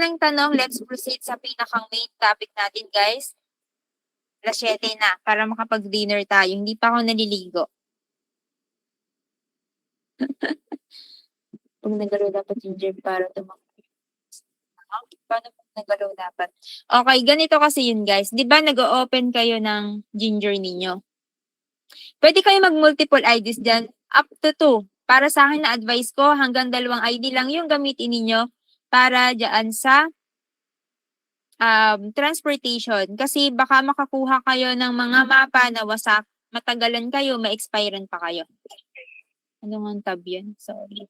walang tanong, let's proceed sa pinakang main topic natin, guys. Alas 7 na, para makapag-dinner tayo. Hindi pa ako naliligo. Pag nagalaw dapat ginger para tumakbo. Paano pag nagalaw dapat? Okay, ganito kasi yun, guys. Di ba nag-open kayo ng ginger ninyo? Pwede kayo mag-multiple IDs dyan, up to 2. Para sa akin na advice ko, hanggang 2 ID lang yung gamitin ninyo para dyan sa transportation. Kasi baka makakuha kayo ng mga mapa na wasak, matagalan kayo, ma-expirean pa kayo. Ano nga tab yun? Sorry.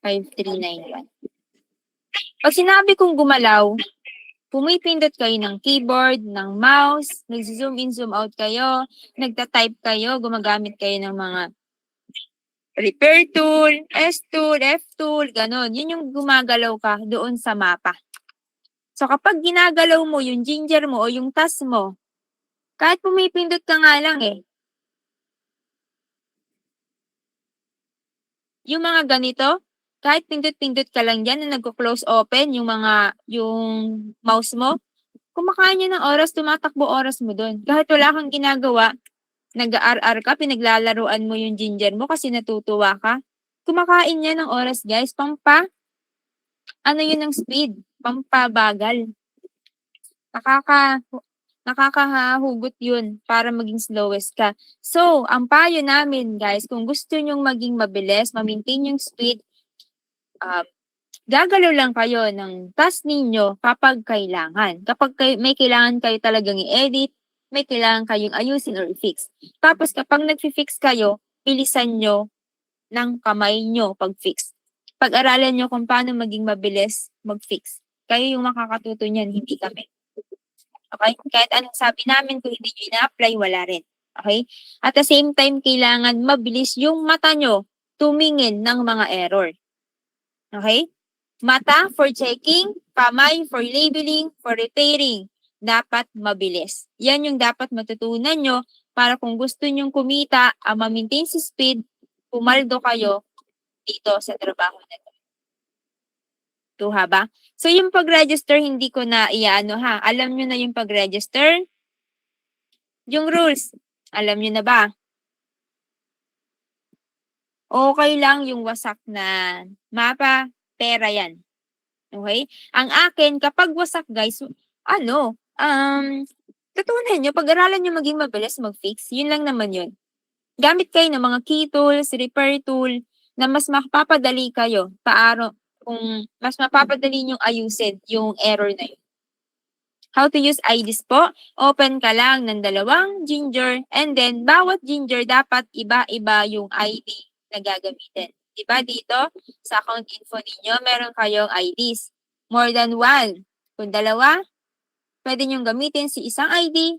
Five, 391. Pag sinabi kong gumalaw, pumipindot kayo ng keyboard, ng mouse, nag-zoom in, zoom out kayo, nagta-type kayo, gumagamit kayo ng mga repair tool, S tool, F tool, ganon. Yun yung gumagalaw ka doon sa mapa. So kapag ginagalaw mo yung ginger mo o yung task mo, kahit pumipindot ka nga lang yung mga ganito, kahit pindot-pindot ka lang dyan na nagko-close open yung mouse mo, kumakain niya ng oras, tumatakbo oras mo doon. Kahit wala kang ginagawa, nag-RR ka, pinaglalaruan mo yung ginger mo kasi natutuwa ka, kumakain niya ng oras, guys. Ano yun ng speed? Pampabagal. Nakakahugot yun para maging slowest ka. So, ang payo namin, guys, kung gusto nyong maging mabilis, ma-maintain yung speed, gagalaw lang kayo ng task ninyo kapag kailangan. Kapag may kailangan kayo talagang i-edit, may kailangan kayong ayusin or i-fix. Tapos kapag nag-fix kayo, bilisan nyo ng kamay nyo pag-fix. Pag-aralan nyo kung paano maging mabilis mag-fix. Kayo yung makakatuto niyan, hindi kami. Okay? Kahit anong sabi namin, kung hindi nyo ina-apply, wala rin. Okay? At the same time, kailangan mabilis yung mata nyo tumingin ng mga error. Okay? Mata for checking, kamay for labeling, for repairing. Dapat mabilis. Yan yung dapat matutunan nyo para kung gusto nyong kumita, ma-maintain si speed, pumaldo kayo dito sa trabaho na ito. Tuha ba? So yung pag-register, hindi ko na iyaano ha. Alam nyo na yung pag-register. Yung rules, alam nyo na ba? Okay lang yung wasak na mapa, pera yan. Okay? Ang akin, kapag wasak guys, tutunan nyo, pag-aralan nyo maging mabilis mag-fix, yun lang naman yun. Gamit kayo ng mga key tools, repair tool, na mas mapapadali kayo, kung mas mapapadali nyong ayusin yung error na yun. How to use IDs po? Open ka lang ng 2 ginger, and then bawat ginger dapat iba-iba yung ID na gagamitin. Diba dito, sa account info ninyo, meron kayong IDs. More than 1. Kung 2, pwede nyong gamitin si isang ID,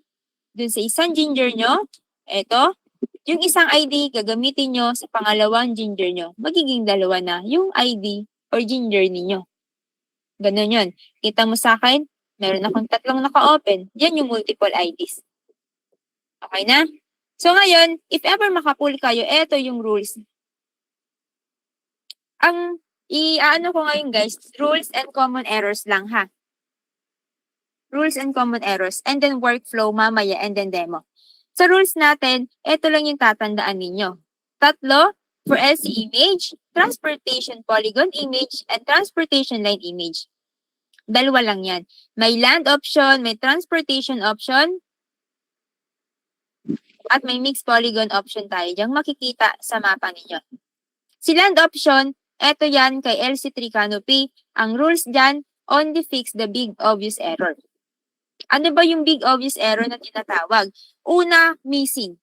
dun sa isang ginger nyo, eto, yung isang ID, gagamitin nyo sa pangalawang ginger nyo. Magiging 2 na yung ID or ginger ninyo. Ganun yun. Kita mo sa akin, meron akong 3 naka-open. Yan yung multiple IDs. Okay na? So ngayon, if ever makapull kayo, eto yung rules. Ang i-ano ko ngayon guys, rules and common errors lang ha. Rules and common errors. And then workflow mamaya and then demo. Sa rules natin, eto lang yung tatandaan ninyo. 3, for LC image, transportation polygon image, and transportation line image. 2 lang yan. May land option, may transportation option, at may mixed polygon option tayo. Diyan makikita sa mapa ninyo. Si land option, eto yan kay LC3 Canopy. Ang rules dyan, only fix the big obvious error. Ano ba yung big obvious error na tinatawag? Una, missing.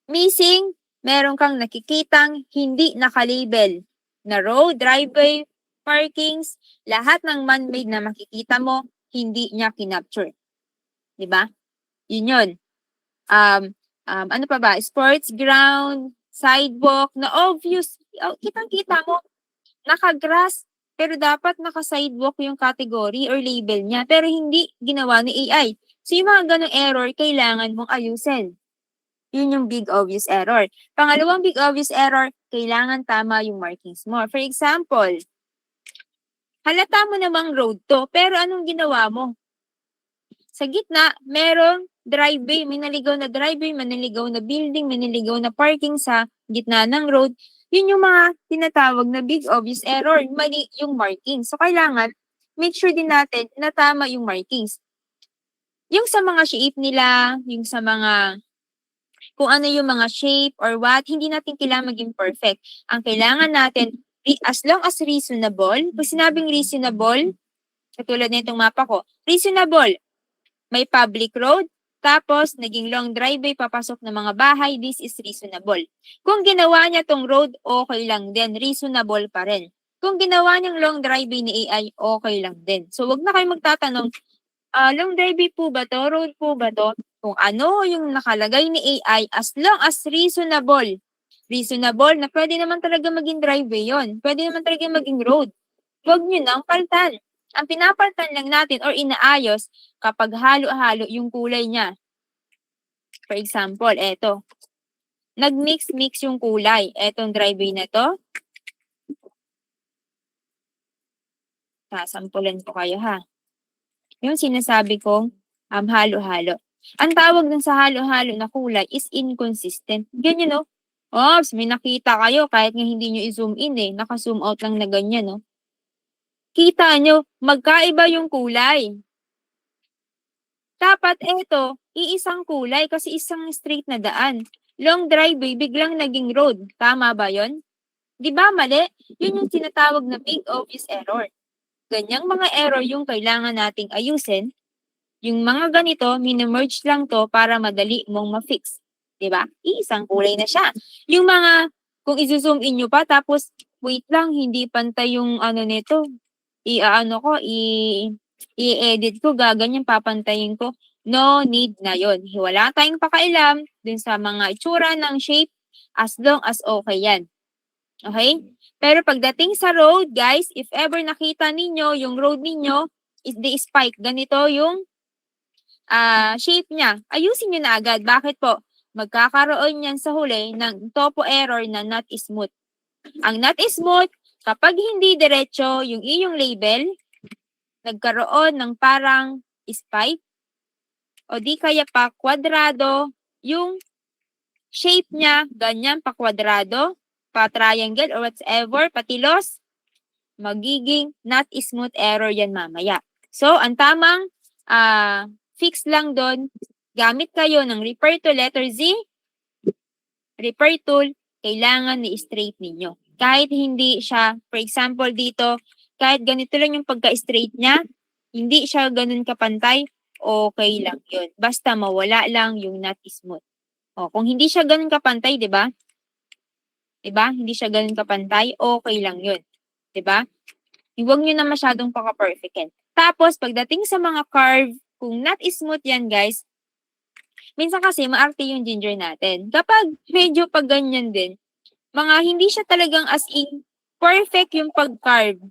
Missing, meron kang nakikitang hindi nakalabel na road, driveway, parkings, lahat ng man-made na makikita mo, hindi niya kinapture. Diba? Yun yun. Ano pa ba? Sports ground, sidewalk, na obvious. Kitang-kita mo, naka-grass, pero dapat naka-sidewalk yung category or label niya, pero hindi ginawa ni AI. So yung mga ganong error, kailangan mong ayusin. Yun yung big obvious error. Pangalawang big obvious error, kailangan tama yung markings mo. For example, halata mo namang road to, pero anong ginawa mo? Sa gitna, merong driveway, may naligaw na driveway, may naligaw na building, may naligaw na parking sa gitna ng road. Yun yung mga tinatawag na big obvious error, mali yung markings. So, kailangan make sure din natin na tama yung markings. Yung sa mga shape nila, yung sa mga kung ano yung mga shape or what, hindi natin kailangan maging perfect. Ang kailangan natin, as long as reasonable, pag sinabing reasonable, katulad na itong mapa ko, reasonable, may public road, tapos naging long driveway papasok ng mga bahay, this is reasonable. Kung ginawa niya tong road, okay lang din, reasonable pa rin. Kung ginawa niyang long driveway ni AI, okay lang din. So, wag na kayo magtatanong, long driveway po ba to? Road po ba to? Kung ano yung nakalagay ni AI, as long as reasonable, na pwede naman talaga maging driveway yon, pwede naman talaga maging road. Huwag nyo nang paltan. Ang pinapaltan lang natin or inaayos kapag halo-halo yung kulay niya. For example, eto. Nag-mix-mix yung kulay. Etong driveway na to. Sasampulan ko kayo ha. Yung sinasabi kong halo-halo. Ang tawag dun sa halo-halo na kulay is inconsistent. Ganyan no? Ops, may nakita kayo kahit nga hindi nyo i-zoom in eh. Naka-zoom out lang na ganyan no? Kita nyo, magkaiba yung kulay. Dapat eto, iisang kulay kasi isang straight na daan. Long driveway, biglang naging road. Tama ba yon? Di ba mali? Yun yung tinatawag na big obvious error. Ganyang mga error yung kailangan nating ayusin. Yung mga ganito, mini-merge lang to para madali mong ma-fix. Di ba? Iisang kulay na siya. Yung mga, kung i-zoom in nyo pa, tapos, wait lang, hindi pantay yung ano nito. I-edit ko, gaganyan, papantayin ko. No need na yon. Wala tayong pakailam dun sa mga itsura ng shape as long as okay yan. Okay? Pero pagdating sa road, guys, if ever nakita ninyo, yung road ninyo is the spike. Ganito yung shape niya. Ayusin nyo na agad. Bakit po? Magkakaroon yan sa huli ng topo error na not smooth. Ang not smooth, kapag hindi diretso yung iyong label, nagkaroon ng parang spike, o di kaya pa kwadrado, yung shape niya, ganyan pa kwadrado, pa triangle or whatever, patilos, magiging not smooth error yan mamaya. So, ang tamang fix lang doon, gamit kayo ng refer to letter Z, refer tool, kailangan ni-straight ninyo. Kahit hindi siya, for example dito, kahit ganito lang yung pagka-straight niya, hindi siya ganun kapantay, okay lang yun. Basta mawala lang yung not smooth. O, kung hindi siya ganun kapantay, di ba? Di ba? Hindi siya ganun kapantay, okay lang yun. Di ba? Huwag nyo na masyadong paka-perfect. Tapos, pagdating sa mga curve, kung not smooth yan, guys, minsan kasi maarte yung ginger natin. Kapag medyo pag ganyan din, mga hindi siya talagang as in perfect yung pag-carve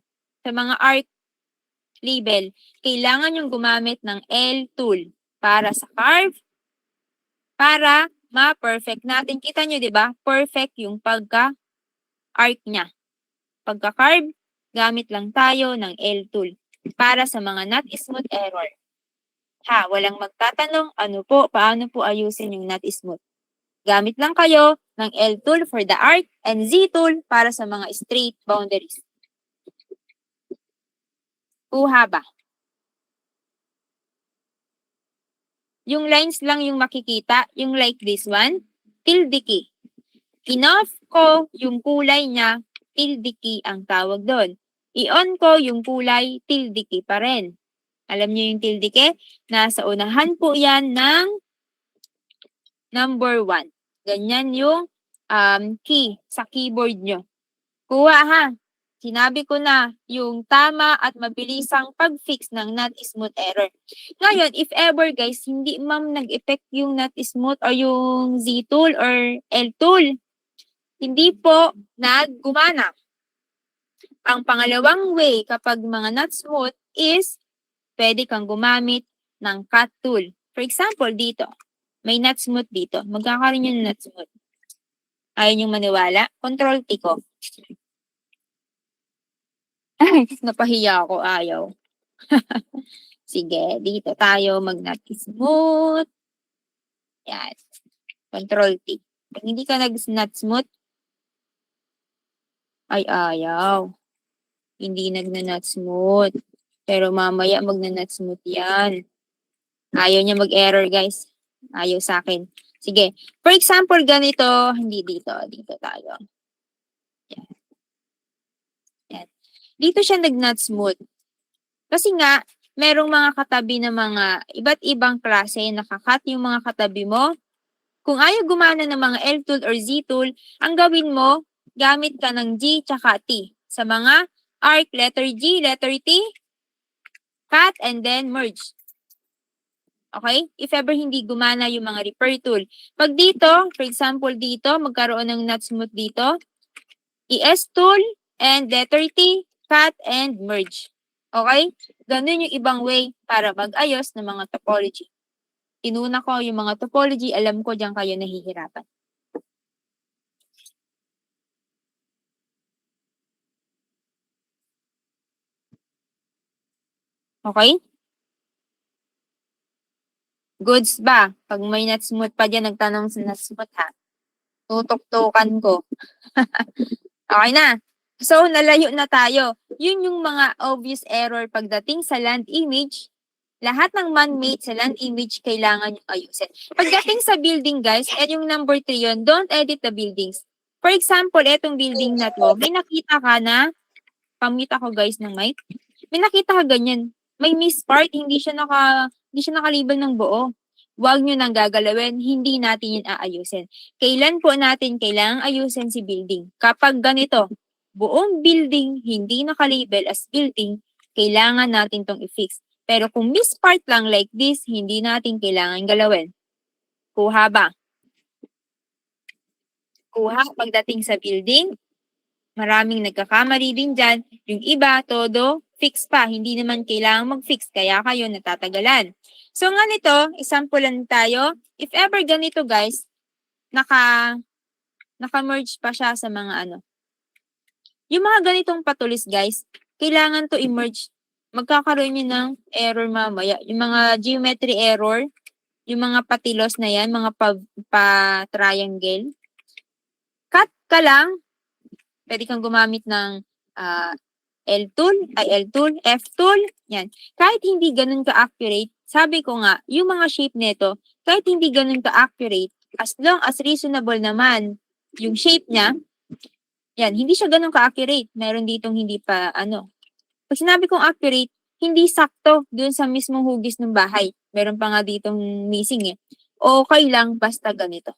sa mga art label, kailangan yung gumamit ng L tool para sa carve, para ma-perfect natin. Kita nyo, di ba? Perfect yung pagka-art niya. Pagka-carve, gamit lang tayo ng L tool para sa mga not smooth error. Ha, walang magtatanong, paano po ayusin yung not smooth. Gamit lang kayo ng L tool for the arc and Z tool para sa mga straight boundaries. Kuha ba? Yung lines lang yung makikita, yung like this one, tilde key. In-off ko yung kulay niya, tilde key ang tawag doon. I-on ko yung kulay, tilde key pa rin. Alam niyo yung tilde key? Nasa unahan po yan ng number 1. Ganyan yung key sa keyboard nyo. Kuha ha. Sinabi ko na yung tama at mabilisang pag-fix ng not smooth error. Ngayon, if ever guys, hindi ma'am nag-effect yung not smooth or yung Z tool or L tool, hindi po naggumana. Ang pangalawang way kapag mga not smooth is pwede kang gumamit ng cut tool. For example, dito. May not smooth dito. Magkakaroon yung not smooth. Ayaw niyong maniwala? Control T ko. Ay, napahiya ako. Ayaw. Sige, dito tayo mag-not smooth. Yan. Control T. Pag hindi ka nag-not smooth, ay ayaw. Hindi nag-not smooth. Pero mamaya mag-not smooth yan. Ayaw niya mag-error, guys. Ayaw sa akin. Sige. For example, ganito. Hindi dito. Dito tayo. Yan. Yan. Dito siya nag-not smooth. Kasi nga, merong mga katabi na mga iba't ibang klase. Nakakat yung mga katabi mo. Kung ayaw gumana ng mga L tool or Z tool, ang gawin mo, gamit ka ng G tsaka T. Sa mga arc, letter G, letter T, cut, and then merge. Okay? If ever hindi gumana yung mga repair tool. Pag dito, for example dito, magkaroon ng not smooth dito, ES tool, and letter T, cut, and merge. Okay? Ganun yung ibang way para mag-ayos ng mga topology. Inuna ko yung mga topology, alam ko diyan kayo nahihirapan. Okay? Goods ba? Pag may not smooth pa dyan, nagtanong sa not smooth ha. Tutok-tukan ko. Okay na. So, nalayo na tayo. Yun yung mga obvious error pagdating sa land image. Lahat ng man-made sa land image kailangan yung ayusin. Pagdating sa building, guys, yung number 3 yun, don't edit the buildings. For example, etong building na to, may nakita ka na, pamit ako guys ng mic, may nakita ka ganyan. May miss part, hindi siya nakalabel ng buo. Huwag nyo nang gagalawin, hindi natin yun aayusin. Kailan po natin kailangang ayusin si building? Kapag ganito, buong building hindi nakalabel as building, kailangan natin tong i-fix. Pero kung miss part lang like this, hindi natin kailangan galawin. Kuha ba? Kuha pagdating sa building, maraming nagkakamali din dyan. Yung iba, todo, fix pa. Hindi naman kailangan mag-fix, kaya kayo natatagalan. So nga nito, isampulan tayo. If ever ganito guys, naka-merge pa siya sa mga ano. Yung mga ganitong patulis guys, kailangan to i-merge. Magkakaroon yun ng error mamaya. Yung mga geometry error, yung mga patilos na yan, mga pa-triangle. Cut ka lang, pwede kang gumamit ng L tool, F tool, yan. Kahit hindi ganun ka-accurate, sabi ko nga, yung mga shape nito, kahit hindi ganun ka-accurate, as long as reasonable naman yung shape niya, yan, hindi siya ganun ka-accurate. Meron ditong hindi pa, Pag sinabi kong accurate, hindi sakto dun sa mismong hugis ng bahay. Meron pa nga ditong missing eh. Okay lang, basta ganito.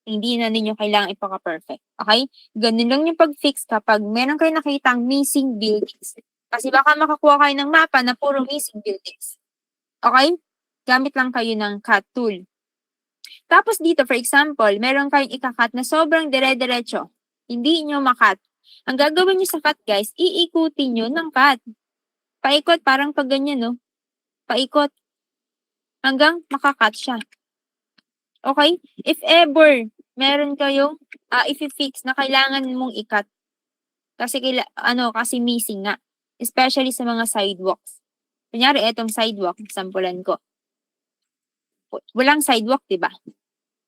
Hindi na ninyo kailangan ipaka-perfect. Okay? Ganun lang yung pag-fix kapag meron kayo nakitang missing buildings. Kasi baka makakuha kayo ng mapa na puro missing buildings. Okay? Gamit lang kayo ng cut tool. Tapos dito, for example, meron kayong ikakat na sobrang dire-diretso. Hindi nyo makat. Ang gagawin nyo sa cut, guys, iikutin nyo ng cut. Paikot, parang pag ganyan, no? Paikot. Hanggang makakat siya. Okay? If ever meron kayong i-fix na kailangan mong i-cut. Kasi kasi missing nga. Especially sa mga sidewalks. Kunyari, etong sidewalk, sampulan ko. Walang sidewalk, 'di ba?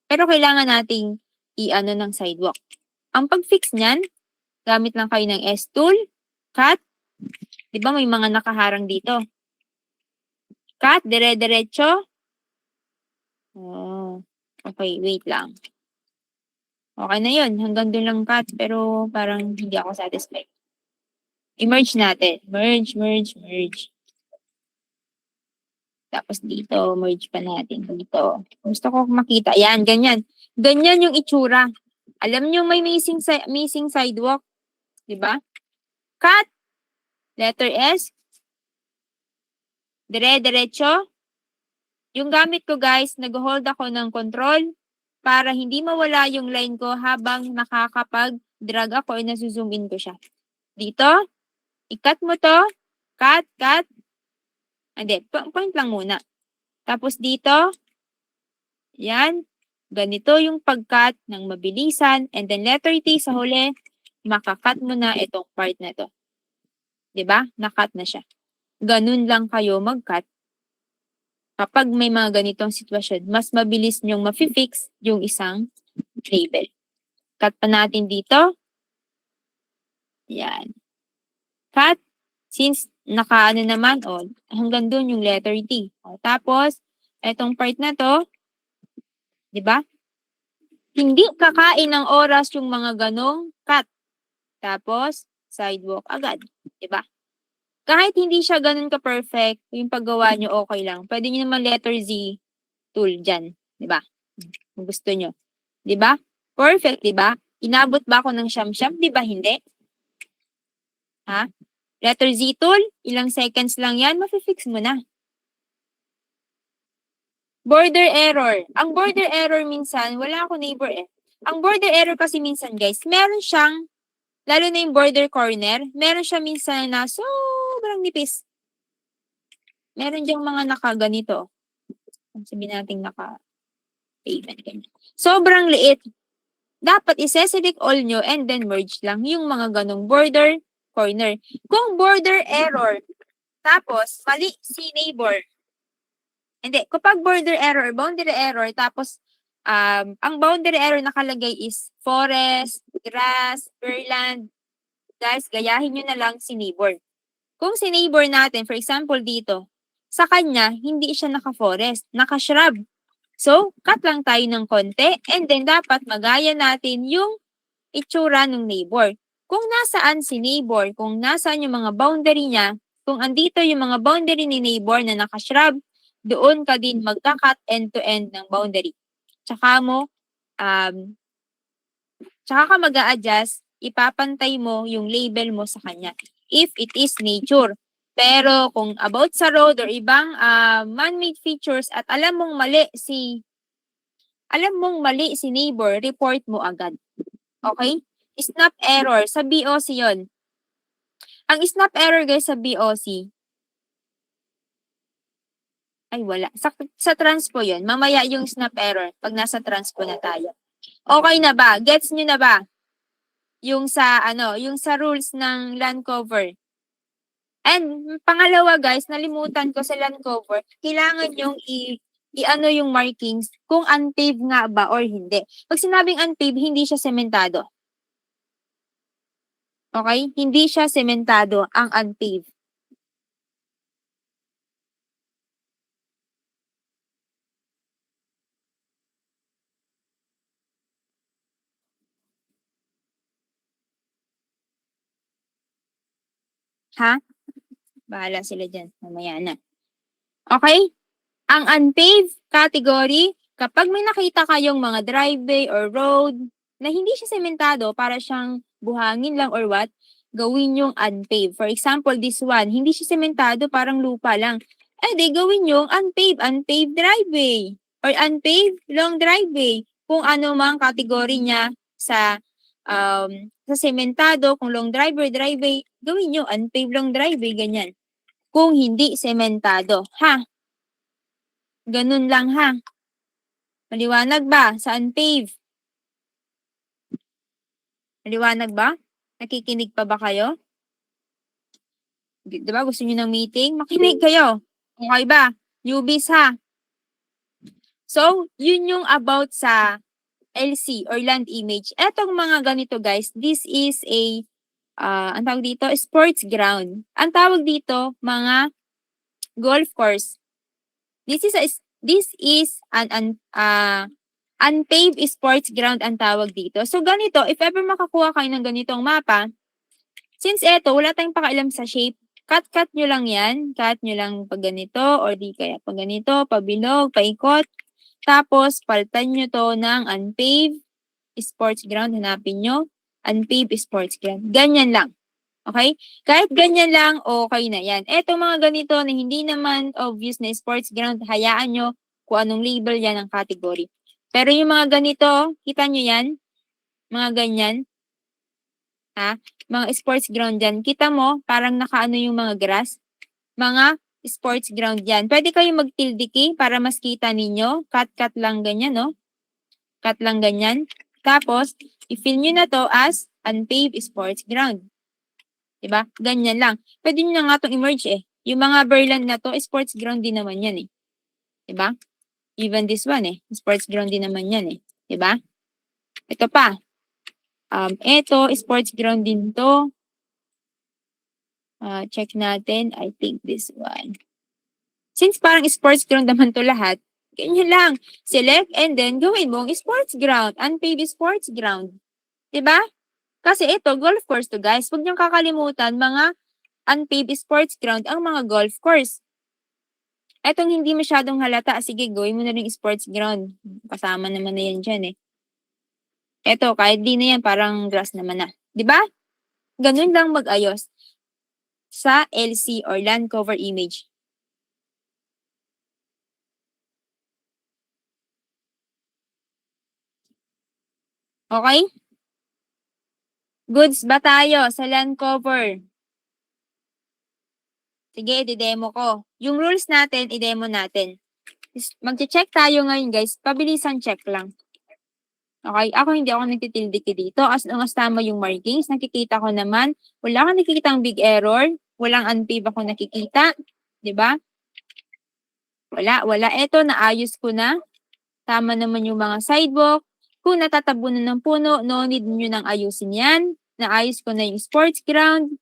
Pero kailangan nating ng sidewalk. Ang pag-fix niyan, gamit lang kayo ng S tool, cut. 'Di ba may mga nakaharang dito? Cut, dire-diretso. Oh. Okay, wait lang. Okay na yun. Hanggang doon lang cut. Pero parang hindi ako satisfied. I-merge natin. Merge. Tapos dito, merge pa natin. Dito. Gusto ko makita. Yan, ganyan. Ganyan yung itsura. Alam nyo may missing sidewalk. Diba? Cut. Letter S. Dire-diretso. Yung gamit ko guys, nag-hold ako ng control para hindi mawala yung line ko habang nakakapag-drag ako ay nasuzoom in ko siya. Dito, i-cut mo to, cut. Hindi, point lang muna. Tapos dito, Yan. Ganito yung pag-cut ng mabilisan. And then letter T sa huli, makakat mo na itong part na to. 'Di ba? Nakat na siya. Ganun lang kayo mag-cut. Kapag may mga ganitong sitwasyon, mas mabilis nyong ma-fix yung isang label. Cut pa natin dito. Yan. Cut. Since nakaano naman, hanggang dun yung letter T. Tapos, etong part na to, di ba? Hindi kakain ng oras yung mga ganong cut. Tapos, sidewalk agad. Di ba? Kahit hindi siya ganun ka-perfect, yung paggawa nyo okay lang. Pwede nyo naman letter Z tool dyan. Di ba? Kung gusto nyo. Di ba? Perfect, di ba? Inabot ba ako ng siyam-siyam? Di ba hindi? Ha? Letter Z tool, ilang seconds lang yan, mafi-fix mo na. Border error. Ang border error minsan, wala ako neighbor eh. Ang border error kasi minsan guys, meron siyang, lalo na yung border corner, meron siya minsan na sobrang nipis. Meron diyang mga nakaganito. Sabihin natin naka-pavement. Sobrang liit. Dapat i-select all nyo and then merge lang yung mga ganong border corner. Kung border error, tapos mali si neighbor. Hindi, kapag border error, boundary error, tapos ang boundary error nakalagay is forest, grass, fairland. Guys, gayahin nyo na lang si neighbor. Kung si neighbor natin, for example dito, sa kanya, hindi siya naka-forest, naka-shrub. So, cut lang tayo ng konti and then dapat magaya natin yung itsura ng neighbor. Kung nasaan si neighbor, kung nasaan yung mga boundary niya, kung andito yung mga boundary ni neighbor na naka-shrub, doon ka din magka-cut end-to-end ng boundary. Tsaka ka mag-a-adjust, ipapantay mo yung label mo sa kanya if it is nature. Pero kung about sa road or ibang man-made features at alam mong mali si neighbor, report mo agad. Okay? Snap error. Sa BOC yon. Ang snap error guys sa BOC, ay wala. Sa transpo yon. Mamaya yung snap error pag nasa transpo na tayo. Okay na ba? Gets nyo na ba? Yung sa rules ng land cover. And pangalawa guys, nalimutan ko sa land cover, kailangan yung i-ano yung markings kung unpaved nga ba or hindi. Pag sinabing unpaved, hindi siya sementado. Okay? Hindi siya sementado ang unpaved. Ha? Bahala sila dyan. Mamaya na. Okay? Ang unpaved category, kapag may nakita kayong mga driveway or road na hindi siya sementado, para siyang buhangin lang or what, gawin yung unpaved. For example, this one, hindi siya sementado, parang lupa lang. Di gawin yung unpaved driveway or unpaved long driveway. Kung ano mang category niya sa sementado, kung long driveway, gawin nyo unpaved long driveway, ganyan. Kung hindi sementado, ha? Ganun lang ha. Maliwanag ba sa unpaved? Maliwanag ba? Nakikinig pa ba kayo? Diba gusto niyo ng meeting? Makinig kayo. Okay ba? Newbies ha. So, yun yung about sa LC or land image. Etong mga ganito guys, this is ang tawag dito, sports ground. Ang tawag dito, mga golf course. This is an unpaved sports ground ang tawag dito. So, ganito, if ever makakuha kayo ng ganitong mapa, since eto, wala tayong pakialam sa shape, cut nyo lang yan. Cut nyo lang pag ganito, or di kaya pag ganito, pabilog, paikot. Tapos, palitan nyo to ng unpaved sports ground. Hanapin nyo, unpaved sports ground. Ganyan lang. Okay? Kahit ganyan lang, okay na yan. Eto mga ganito na hindi naman obvious na sports ground, hayaan nyo kung anong label yan ang category. Pero yung mga ganito, kita nyo yan? Mga ganyan. Ha? Mga sports ground dyan. Kita mo, parang nakaano yung mga grass. Mga sports ground yan. Pwede kayong mag-tilde key para mas kita ninyo. Cut lang ganyan, no? Cut lang ganyan. Tapos, i-fill nyo na to as unpaved sports ground. Diba? Ganyan lang. Pwede nyo na nga itong i-merge eh. Yung mga Berland na to, sports ground din naman yan eh. Diba? Even this one eh. Sports ground din naman yan eh. Diba? Ito pa. Ito, sports ground din to. Check natin. I think this one. Since parang sports ground naman to lahat, ganyan lang. Select and then gawin mong sports ground. Unpaved sports ground. Diba? Kasi ito, golf course to guys. Huwag niyong kakalimutan, mga unpaved sports ground ang mga golf course. Etong hindi masyadong halata, sige, gawin mo na rin sports ground. Kasama naman na yan dyan eh. Eto, kahit di na yan, parang grass naman na. Diba? Ganun lang mag-ayos sa LC or land cover image. Okay? Goods ba tayo sa land cover? Sige, i-demo ko. Yung rules natin, i-demo natin. Mag-check tayo ngayon guys. Pabilisan check lang. Okay? Ako hindi ako nagtitilde dito. As long as tama yung markings, nakikita ko naman. Wala kang nakikita big error. Walang unpaved ako nakikita. Diba? Wala. Eto, naayos ko na. Tama naman yung mga sidewalk. Kung natatabunan ng puno, no need nyo nang ayusin yan. Naayos ko na yung sports ground.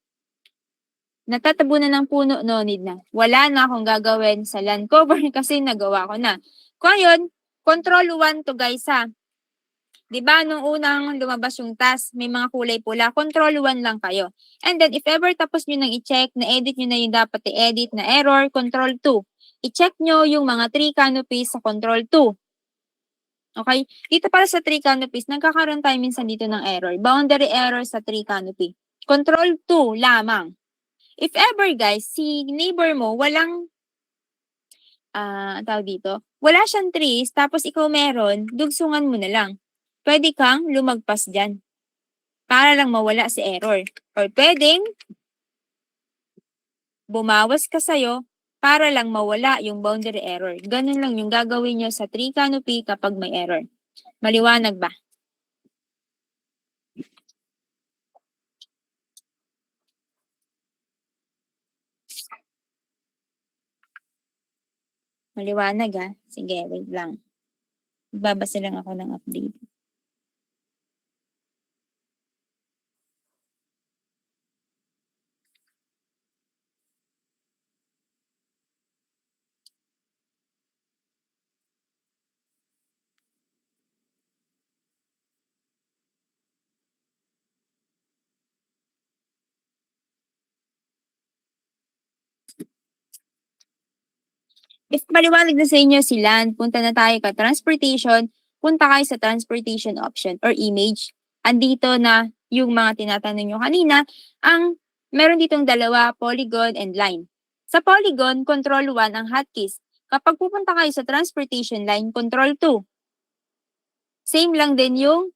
Natatabunan ng puno, no need na. Wala na akong gagawin sa land cover kasi nagawa ko na. Kung yun, control 1 to guys ha. Diba, nung unang lumabas yung task, may mga kulay pula, control 1 lang kayo. And then, if ever tapos nyo nang i-check, na-edit nyo na yung dapat i-edit na error, control 2. I-check nyo yung mga 3 canopies sa control 2. Okay? Dito para sa 3 canopies, nagkakaroon tayo minsan dito ng error. Boundary error sa 3 canopy. Control 2 lamang. If ever guys, si neighbor mo walang tawag dito, wala siyang trees, tapos ikaw meron, dugsungan mo na lang. Pwede kang lumagpas dyan para lang mawala si error. Or pwedeng bumawas ka sa'yo para lang mawala yung boundary error. Ganun lang yung gagawin nyo sa 3 canopy kapag may error. Maliwanag ba? Maliwanag ha? Sige, wait lang. Babasa lang ako ng update. If maliwanag na sa inyo si land, punta na tayo ka transportation, punta kayo sa transportation option or image. Andito na yung mga tinatanong nyo kanina, meron ditong dalawa, polygon and line. Sa polygon, control 1 ang hotkeys. Kapag pupunta kayo sa transportation line, control 2. Same lang din yung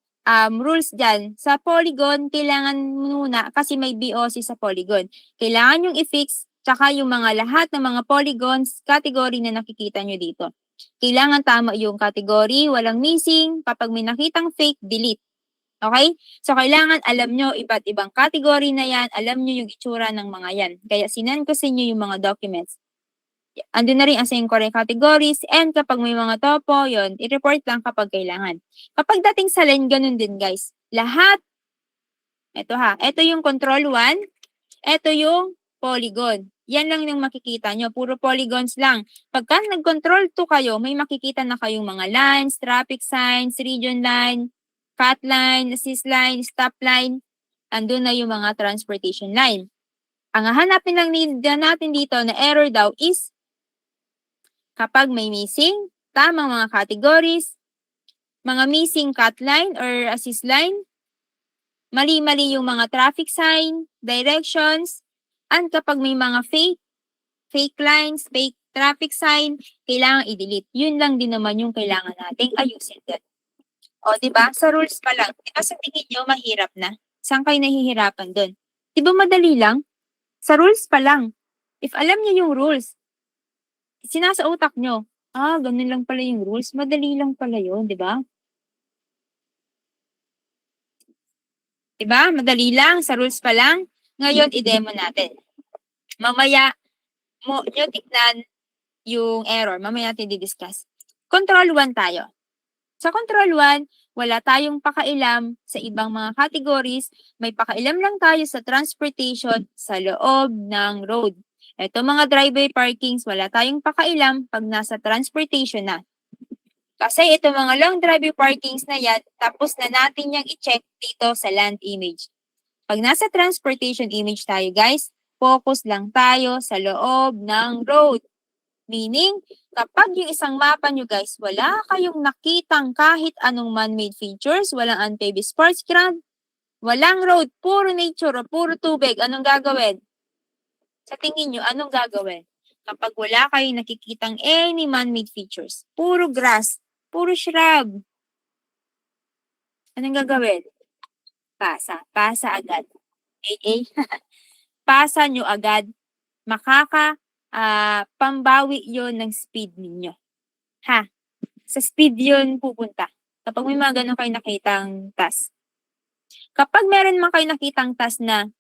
rules dyan. Sa polygon, kailangan muna, kasi may BOC sa polygon. Kailangan yung i-fix, tsaka yung mga lahat ng mga polygons, category na nakikita nyo dito. Kailangan tama yung category, walang missing. Kapag may nakitang fake, delete. Okay? So, kailangan alam nyo iba't ibang category na yan, alam nyo yung itsura ng mga yan. Kaya sinend ko sa inyo yung mga documents. Andun na rin assign correct categories, and kapag may mga topo, yon i-report lang kapag kailangan. Kapag dating sa line, ganun din guys. Lahat, ito yung control 1, ito yung polygon. Yan lang yung makikita nyo, puro polygons lang. Pagka nag-control 2 kayo, may makikita na kayong mga lines, traffic signs, region line, cut line, assist line, stop line. Andun na yung mga transportation line. Ang hahanapin lang natin dito na error daw is kapag may missing, tamang mga categories, mga missing cut line or assist line, mali-mali yung mga traffic sign, directions, and kapag may mga fake lines, fake traffic sign, kailangan i-delete. Yun lang din naman yung kailangan nating ayusin din. O, diba? Sa rules pa lang. Diba sa tingin nyo, mahirap na? Saan kayo nahihirapan dun? Diba madali lang? Sa rules pa lang. If alam nyo yung rules, sinasa utak nyo, ganun lang pala yung rules. Madali lang pala yun, di ba? Di ba? Madali lang, sa rules pa lang. Ngayon, i-demo natin. Mamaya, nyo tignan yung error. Mamaya natin di-discuss. Control 1 tayo. Sa control 1, wala tayong pakailam sa ibang mga categories. May pakailam lang tayo sa transportation sa loob ng road. Ito mga driveway parkings, wala tayong pakailam pag nasa transportation na. Kasi ito mga long driveway parkings na yan, tapos na natin yung i-check dito sa land image. Pag nasa transportation image tayo guys, focus lang tayo sa loob ng road. Meaning, kapag yung isang mapa nyo guys, wala kayong nakitang kahit anong man-made features, walang unpaved sports ground, walang road, puro nature o puro tubig, anong gagawin? Sa tingin nyo, anong gagawin? Kapag wala kayong nakikitang any man-made features, puro grass, puro shrub, anong gagawin? Pasa agad. AA, pasa nyo agad, pambawi yon ng speed ninyo. Ha? Sa speed yun pupunta. Kapag may mga ganun kayo nakitang task. Kapag meron man kayo nakitang task na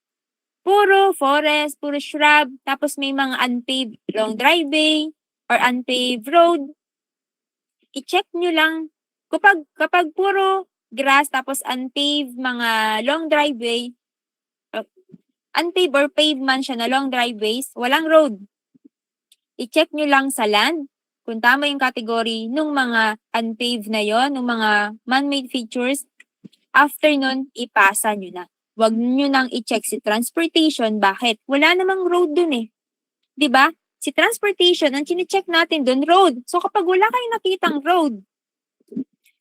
puro forest, puro shrub, tapos may mga unpaved long driveway or unpaved road, i-check nyo lang. Kapag puro grass tapos unpaved mga long driveway, unpaved or paved man siya na long driveways, walang road. I-check nyo lang sa land kung tama yung category nung mga unpaved na yon, nung mga man-made features. After nun, ipasa nyo na. Huwag nyo nang i-check si transportation. Bakit? Wala namang road dun eh. 'Di ba? Si transportation, ang chine-check natin dun, road. So kapag wala kayong nakitang road,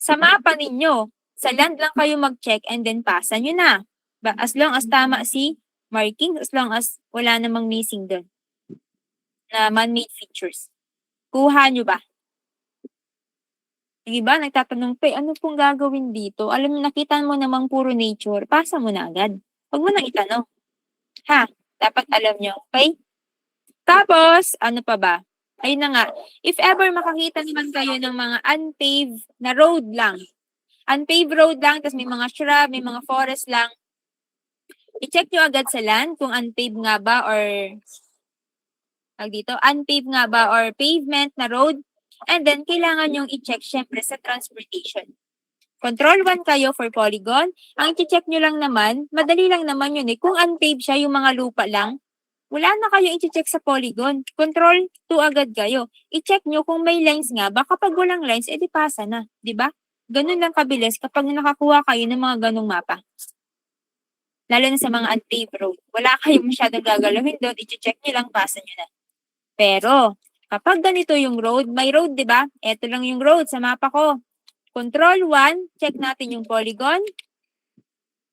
sa mapa ninyo, sa land lang kayo mag-check and then pasa nyo na. As long as tama si marking, as long as wala namang missing dun na man-made features. Kuha nyo ba? Yung iba, nagtatanong pa, ano pong gagawin dito? Alam mo, nakita mo namang puro nature, pasa mo na agad. Huwag mo nang itanong. Ha? Dapat alam nyo, okay? Tapos, ano pa ba? Ayun na nga, if ever makakita naman kayo ng mga unpaved na road lang, unpaved road lang, tapos may mga shrub, may mga forest lang, i-check nyo agad sa land kung unpaved nga ba or unpaved nga ba or pavement na road. And then, kailangan yung i-check syempre sa transportation. Control 1 kayo for polygon. Ang i-check nyo lang naman, madali lang naman yun eh. Kung unpaved siya, yung mga lupa lang, wala na kayo i-check sa polygon. Control 2 agad kayo. I-check nyo kung may lines nga ba. Kapag walang lines, edi pasa na. Di ba? Ganun lang kabilis kapag nakakuha kayo ng mga ganung mapa. Lalo na sa mga unpaved road. Wala kayong masyadong gagalawin doon. I-check nyo lang, pasa nyo na. Pero, kapag ganito yung road, may road, di ba? Ito lang yung road sa mapa ko. Control 1, check natin yung polygon.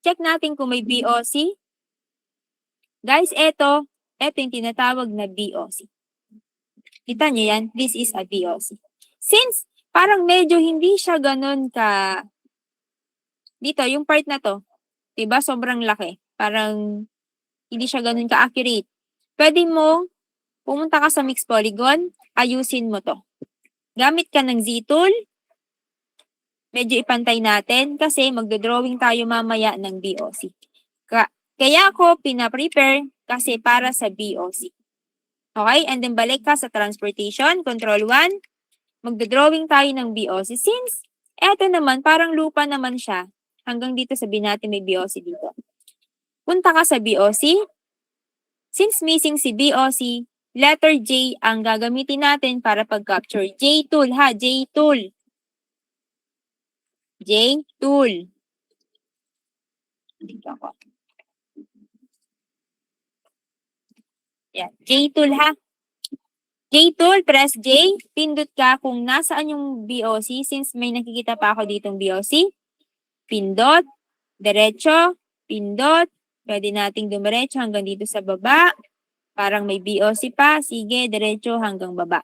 Check natin kung may BOC. Guys, ito yung tinatawag na BOC. Kita nyo yan? This is a BOC. Since parang medyo hindi siya ganun ka, dito, yung part na to, diba? Sobrang laki. Parang hindi siya ganun ka-accurate. Pwede mo pumunta ka sa mixed polygon, ayusin mo to. Gamit ka ng Z-tool, medyo ipantay natin kasi magdodrawing tayo mamaya ng BOC. Kaya ako pina-prepare kasi para sa BOC. Okay? And then balik ka sa transportation, control 1, magdodrawing tayo ng BOC. Since eto naman, parang lupa naman siya, hanggang dito sabihin natin may BOC dito. Punta ka sa BOC. Since missing si BOC, letter J ang gagamitin natin para pag-capture. J-tool ha, J-tool. J-tool. Dito ako. Yan, J-tool ha. J-tool, press J. Pindot ka kung nasaan yung BOC. Since may nakikita pa ako ditong BOC. Pindot, diretso, pindot. Pwede nating dumiretso hanggang dito sa baba. Parang may BOC pa. Sige, diretso hanggang baba.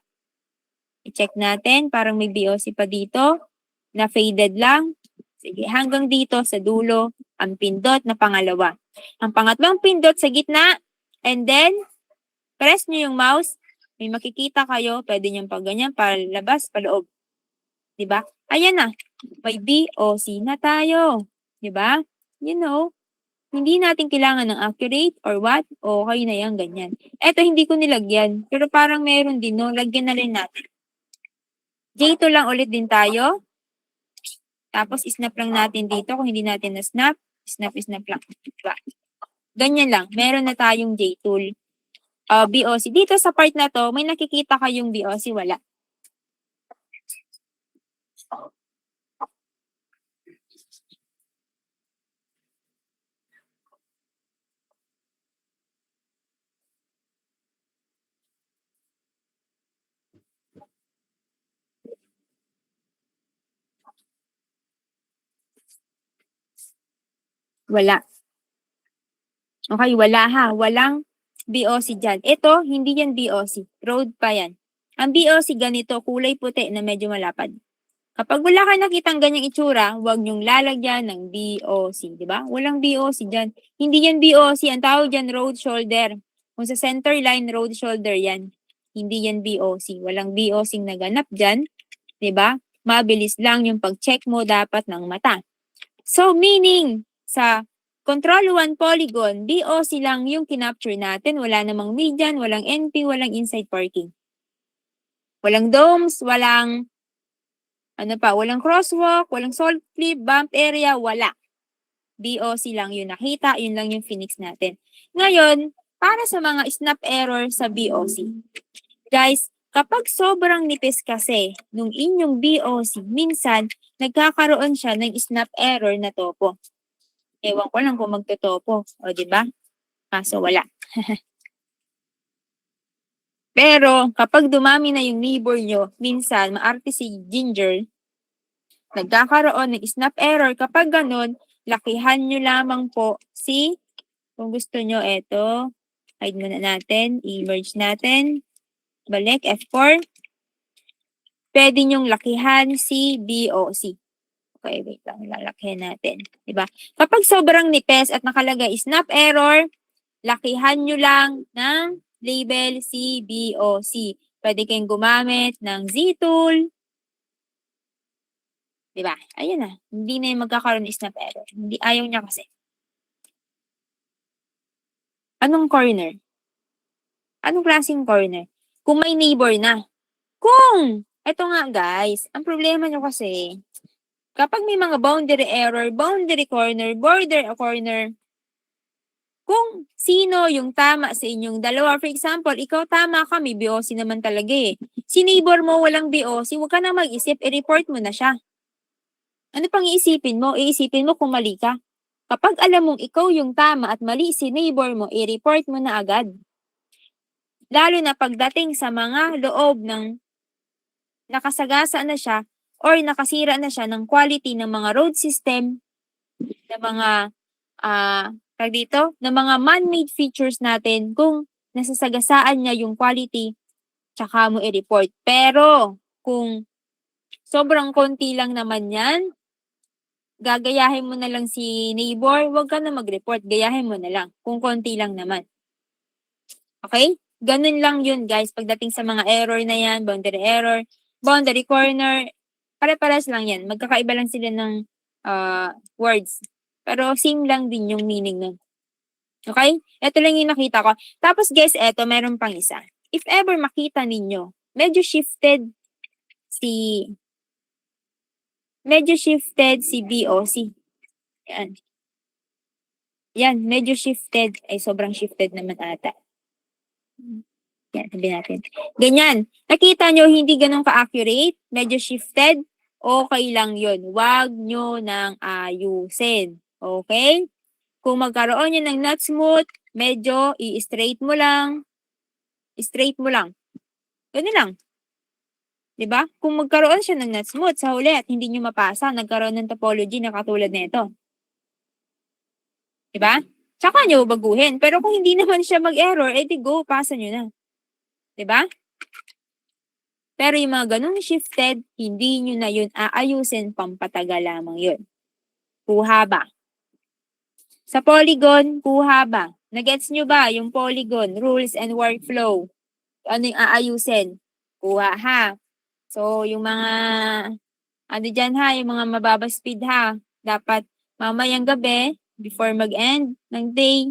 I-check natin. Parang may BOC pa dito. Na faded lang. Sige, hanggang dito sa dulo. Ang pindot na pangalawa. Ang pangatlong pindot sa gitna. And then, press nyo yung mouse. may makikita kayo, pwede niyang pag ganyan, palabas, paloob. Diba? Ayan na, may BOC na tayo. Diba? You know, hindi natin kailangan ng accurate or what, okay na yan, ganyan. Eto, hindi ko nilagyan, pero parang meron din, no? Lagyan na rin natin. J2 lang ulit din tayo. Tapos, snap lang natin dito. Kung hindi natin na-snap, snap lang. Diba? Ganyan lang. Meron na tayong J-tool. BOC. Dito sa part na to, may nakikita kayong BOC? Wala. Wala. Okay, wala ha. Walang BOC dyan. Ito, hindi yan BOC. Road pa yan. Ang BOC ganito, kulay puti na medyo malapad. Kapag wala kayo nakitang ganyang itsura, huwag niyong lalagyan ng BOC. Diba? Walang BOC dyan. Hindi yan BOC. Ang tawag dyan, road shoulder. Kung sa center line, road shoulder yan. Hindi yan BOC. Walang BOC naganap dyan. Diba? Mabilis lang yung pag-check mo dapat ng mata. So, meaning, sa Control 1 polygon, BOC lang yung kinapture natin. Wala namang median, walang NP, walang inside parking. Walang domes, walang walang crosswalk, walang salt cliff, bump area, wala. BOC lang yung nakita, yun lang yung Phoenix natin. Ngayon, para sa mga snap error sa BOC. Guys, kapag sobrang nipis kasi nung inyong BOC, minsan nagkakaroon siya ng snap error na topo. Ewan ko lang kung magtotopo. O, diba? Kaso wala. Pero, kapag dumami na yung neighbor nyo, minsan, maarte si Ginger, nagkakaroon ng snap error. Kapag ganun, lakihan nyo lamang po si, kung gusto nyo, eto, hide muna natin, i-merge natin, balik, F4. Pwede nyong lakihan si BOC. Okay, wait lang. Lalakihan natin. Diba? Kapag sobrang nipes at nakalagay snap error, lakihan nyo lang ng label CBOC. Pwede kayong gumamit ng Z-tool. Diba? Ayun na. Hindi na yung magkakaroon ng snap error. Hindi, ayaw niya kasi. Anong corner? Anong klaseng corner? Kung may neighbor na. Kung! Ito nga guys, ang problema nyo kasi, kapag may mga boundary error, boundary corner, border corner, kung sino yung tama sa inyong dalawa, for example, ikaw tama ka, may BOC naman talaga eh. Si neighbor mo walang BOC, huwag ka na mag-isip, i-report mo na siya. Ano pang iisipin mo? Iisipin mo kung mali ka. Kapag alam mong ikaw yung tama at mali si neighbor mo, i-report mo na agad. Lalo na pagdating sa mga loob ng nakasagasa na siya or nakasira na siya ng quality ng mga road system, ng mga ng mga man-made features natin kung nasasagasaan niya yung quality, tsaka mo i-report. Pero kung sobrang konti lang naman yan, gagayahin mo na lang si neighbor, huwag ka na mag-report, gayahin mo na lang kung konti lang naman. Okay? Ganun lang yun guys, pagdating sa mga error na yan, boundary corner, pare-pares lang yan. Magkakaiba lang sila ng words. Pero same lang din yung meaning nun. Okay? Ito lang yung nakita ko. Tapos guys, eto, meron pang isa. If ever makita ninyo, medyo shifted si BOC. Yan. Yan, medyo shifted. Ay, sobrang shifted naman ata. Yan, sabihin natin. Ganyan. Nakita nyo, hindi ganun ka-accurate. Medyo shifted. Okay lang yun. Huwag nyo nang ayusin. Okay? Kung magkaroon yun ng not smooth, medyo i-straight mo lang. Straight mo lang. Ganun lang. Diba? Kung magkaroon siya ng not smooth sa huli at hindi nyo mapasa, nagkaroon ng topology na katulad nito. Diba? Tsaka nyo baguhin. Pero kung hindi naman siya mag-error, edi go, pasa nyo na. Diba? Pero yung mga ganung shifted, hindi nyo na yun aayusin, pampatagal lamang yun. Kuha ba? Sa polygon, kuha ba? Nagets nyo ba yung polygon, rules and workflow? ano yung aayusin. Kuha ha. So, yung mga, ano dyan ha, yung mga mababa speed ha. Dapat mamayang gabi, before mag-end ng day,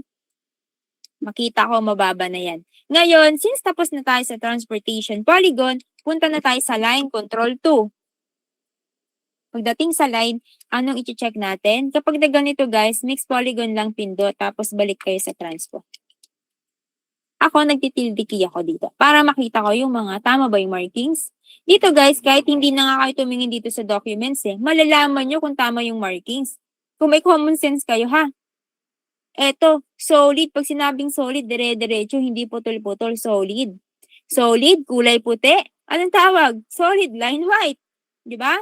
makita ko mababa na yan. Ngayon, since tapos na tayo sa transportation polygon, punta na tayo sa line control 2. Pagdating sa line, anong i-check natin? Kapag na ganito guys, mixed polygon lang pindot, tapos balik kayo sa transpo. Ako, nagtitilde key ako dito para makita ko yung mga tama ba yung markings. Dito guys, kahit hindi na nga kayo tumingin dito sa documents malalaman nyo kung tama yung markings. Kung may common sense kayo ha. Eto, solid. Pag sinabing solid, dire-diretso, hindi putol-putol, solid. Solid, kulay puti. Anong tawag? Solid, line white. Di ba?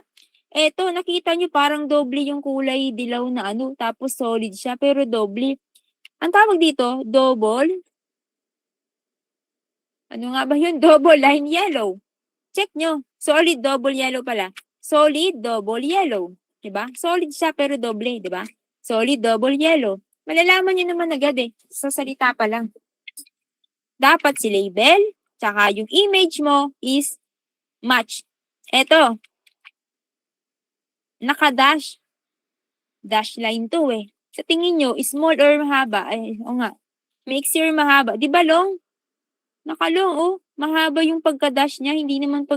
Eto, nakita nyo parang doble yung kulay dilaw na ano, tapos solid siya, pero doble. Ang tawag dito, double. Ano nga ba yun? Double line yellow. Check nyo. Solid, double yellow pala. Solid, double yellow. Diba? Solid siya pero doble, diba? Solid, double yellow. Malalaman nyo naman agad sa salita pa lang. Dapat si label, tsaka yung image mo is match. Eto. Naka-dash. Dash line to Sa tingin nyo, small or mahaba? Ay, o nga. Mixed or mahaba? Di ba long? Nakalong, mahaba yung pagka-dash niya, hindi naman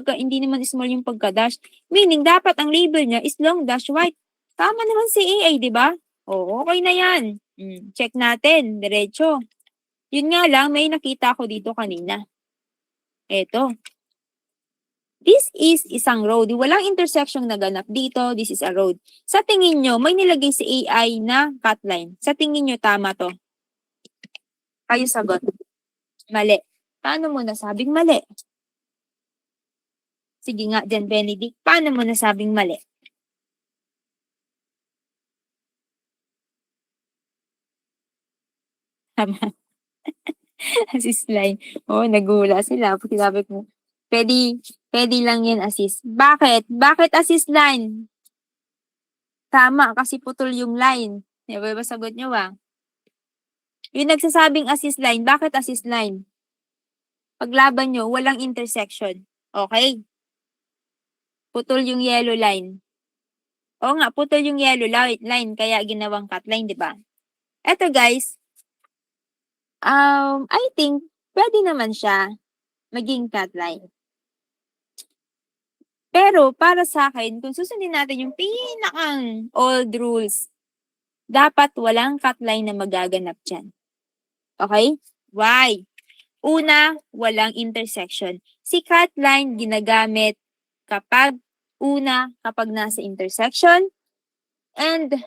small yung pagka-dash. Meaning, dapat ang label niya is long dash white. Tama naman si AA, di ba? Oo, okay na yan. Check natin, diretso. Yun nga lang, may nakita ko dito kanina. Eto. This is isang road. Walang intersection na ganap dito. This is a road. Sa tingin nyo, may nilagay si AI na cut line. Sa tingin nyo, tama to? Kayo sagot. Mali. Paano mo nasabing mali? Sige nga, Jan Benedict, paano mo nasabing mali? Tama. Assist line. Nagula sila. Sinabi ko, pwede lang yan assist. Bakit? Bakit assist line? Tama, kasi putol yung line. Diba ba sagot nyo ba? Yung nagsasabing assist line, bakit assist line? Paglaban nyo, walang intersection. Okay? Putol yung yellow line. Oo nga, putol yung yellow line, kaya ginawang cut line, di ba? Eto guys, I think, pwede naman siya maging cut line. Pero, para sa akin, kung susundin natin yung pinakang old rules, dapat walang cut line na magaganap dyan. Okay? Why? Una, walang intersection. Si cut line ginagamit kapag nasa intersection, and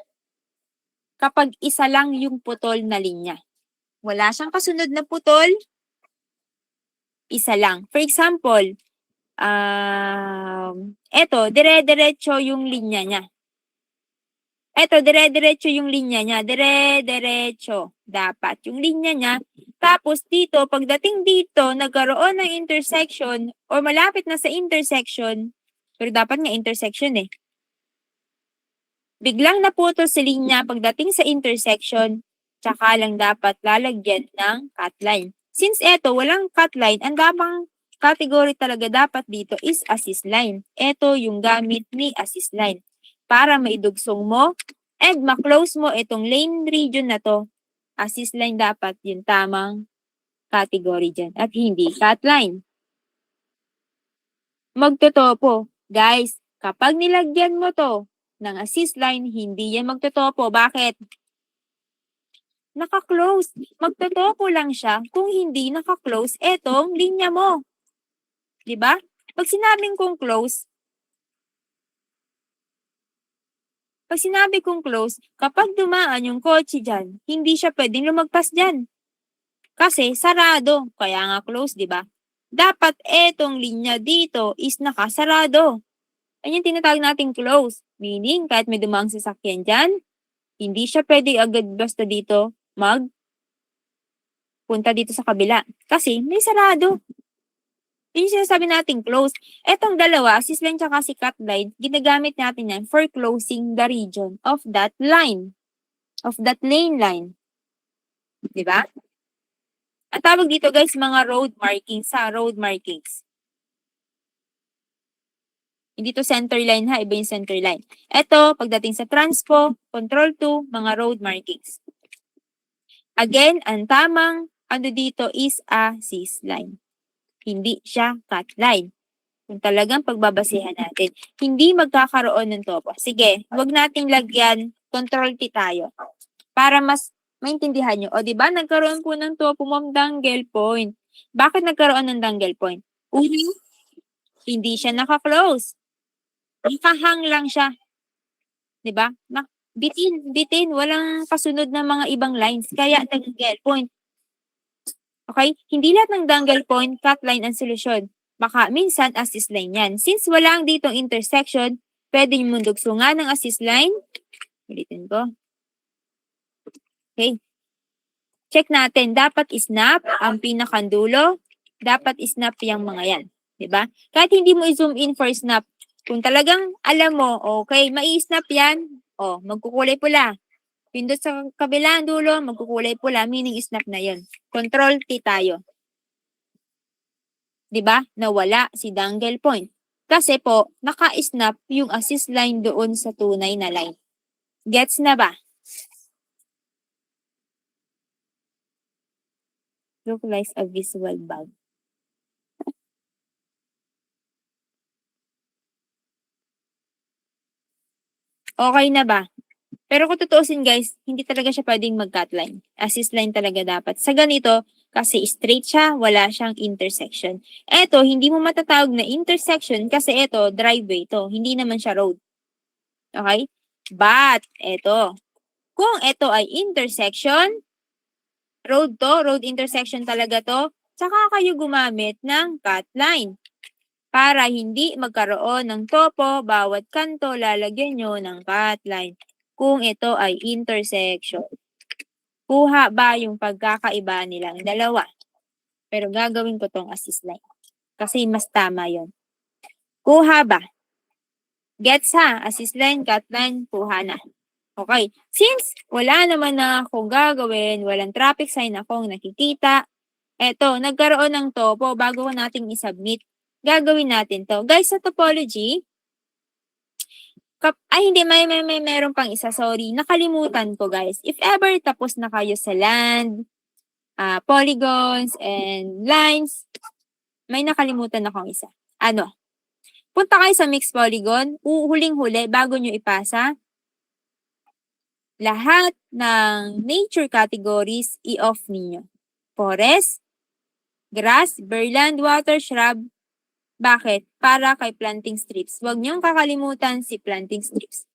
kapag isa lang yung putol na linya. Wala siyang kasunod na putol, isa lang. For example, eto, dire-diretso yung linya niya. Eto, dire-diretso yung linya niya. Dire-diretso. Dapat yung linya niya. Tapos dito, pagdating dito, nagkaroon ng intersection or malapit na sa intersection, pero dapat nga intersection biglang naputol sa linya pagdating sa intersection, tsaka lang dapat lalagyan ng cut line. Since eto, walang cut line, ang damang category talaga dapat dito is assist line. Eto yung gamit ni assist line. Para maidugsong mo and ma-close mo itong lane region na to, assist line dapat yung tamang category dyan at hindi cut line. Magtotopo. Guys, kapag nilagyan mo to ng assist line, hindi yan magtotopo. Bakit? Naka-close. Magtotopo lang siya kung hindi naka-close etong linya mo. Diba? Pag sinabing kong close, kapag dumaan yung kotse dyan, hindi siya pwedeng lumagpas dyan. Kasi sarado. Kaya nga close, diba? Dapat etong linya dito is nakasarado. Yan yung tinatawag nating close. Meaning, kahit may dumaang sasakyan dyan, hindi siya pwede agad basta dito punta dito sa kabila. Kasi may sarado. Yun yung sinasabi natin close. Etong dalawa, assist line tsaka si cut line, ginagamit natin yan for closing the region of that line. Of that lane line. Diba? Ang tawag dito guys, mga road markings road markings. Hindi to center line ha, iba yung center line. Ito, pagdating sa transpo, control 2, mga road markings. Again, ang tamang ano dito is a line. Hindi siya cut line. Kung talagang pagbabasehan natin. Hindi magkakaroon ng topo. Sige, huwag nating lagyan, control T tayo. Para mas maintindihan nyo. O, di ba nagkaroon po ng topo, ma'am, dangle point. Bakit nagkaroon ng dangle point? Hindi siya naka-close. Nakahang lang siya. Di ba? Bitin, walang kasunod na mga ibang lines. Kaya dangle point. Okay? Hindi lahat ng dangle point, cut line ang solusyon. Baka minsan assist line yan. Since wala ang ditong intersection, pwede nyo mundugsungan ng assist line. Ulitin ko. Okay. Check natin. Dapat snap ang pinakandulo. Dapat snap yung mga yan. Diba? Kahit hindi mo i-zoom in for snap, kung talagang alam mo, okay, mai-snap yan, magkukulay pula. Pindot sa kabilang dulo, magkukulay pula, meaning snap na yon. Control T tayo. Diba? Nawala si dangle point. Kasi po, naka-snap yung assist line doon sa tunay na line. Gets na ba? Localize a visual bug. Okay na ba? Pero kung tutuusin guys, hindi talaga siya pwedeng mag-cut line. Assist line talaga dapat. Sa ganito, kasi straight siya, wala siyang intersection. Eto, hindi mo matatawag na intersection kasi eto, driveway to. Hindi naman siya road. Okay? But, eto, kung eto ay intersection, road to, road intersection talaga to, saka kayo gumamit ng cut line. Para hindi magkaroon ng topo, bawat kanto lalagyan nyo ng cut line. Kung ito ay intersection. Kuha ba yung pagkakaiba nilang dalawa? Pero gagawin ko tong assist line. Kasi mas tama yon. Kuha ba? Gets ha? Assist line, cut line, kuha na. Okay. Since wala naman na akong gagawin, walang traffic sign akong nakikita, eto, nagkaroon ng topo bago nating isubmit. Gagawin natin to. Guys, sa topology, hindi, meron pang isa, sorry. Nakalimutan ko, guys. If ever tapos na kayo sa land, polygons, and lines, may nakalimutan akong isa. Ano? Punta kayo sa mixed polygon, huling-huli, bago nyo ipasa, lahat ng nature categories, i-off ninyo. Forest, grass, burland, water, shrub. Bakit? Para kay planting strips. Huwag niyong kakalimutan si planting strips.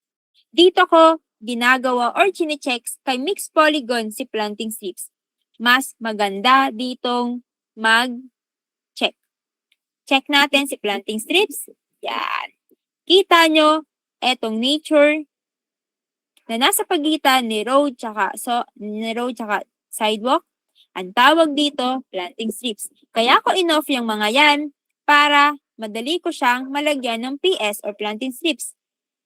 Dito ko ginagawa or chine-check kay mixed polygon si planting strips. Mas maganda ditong mag-check. Check natin si planting strips. Yan. Kita nyo, etong nature na nasa pagitan ni road tsaka sidewalk. Ang tawag dito, planting strips. Kaya ko in-off yung mga yan para madali ko siyang malagyan ng PS or planting strips.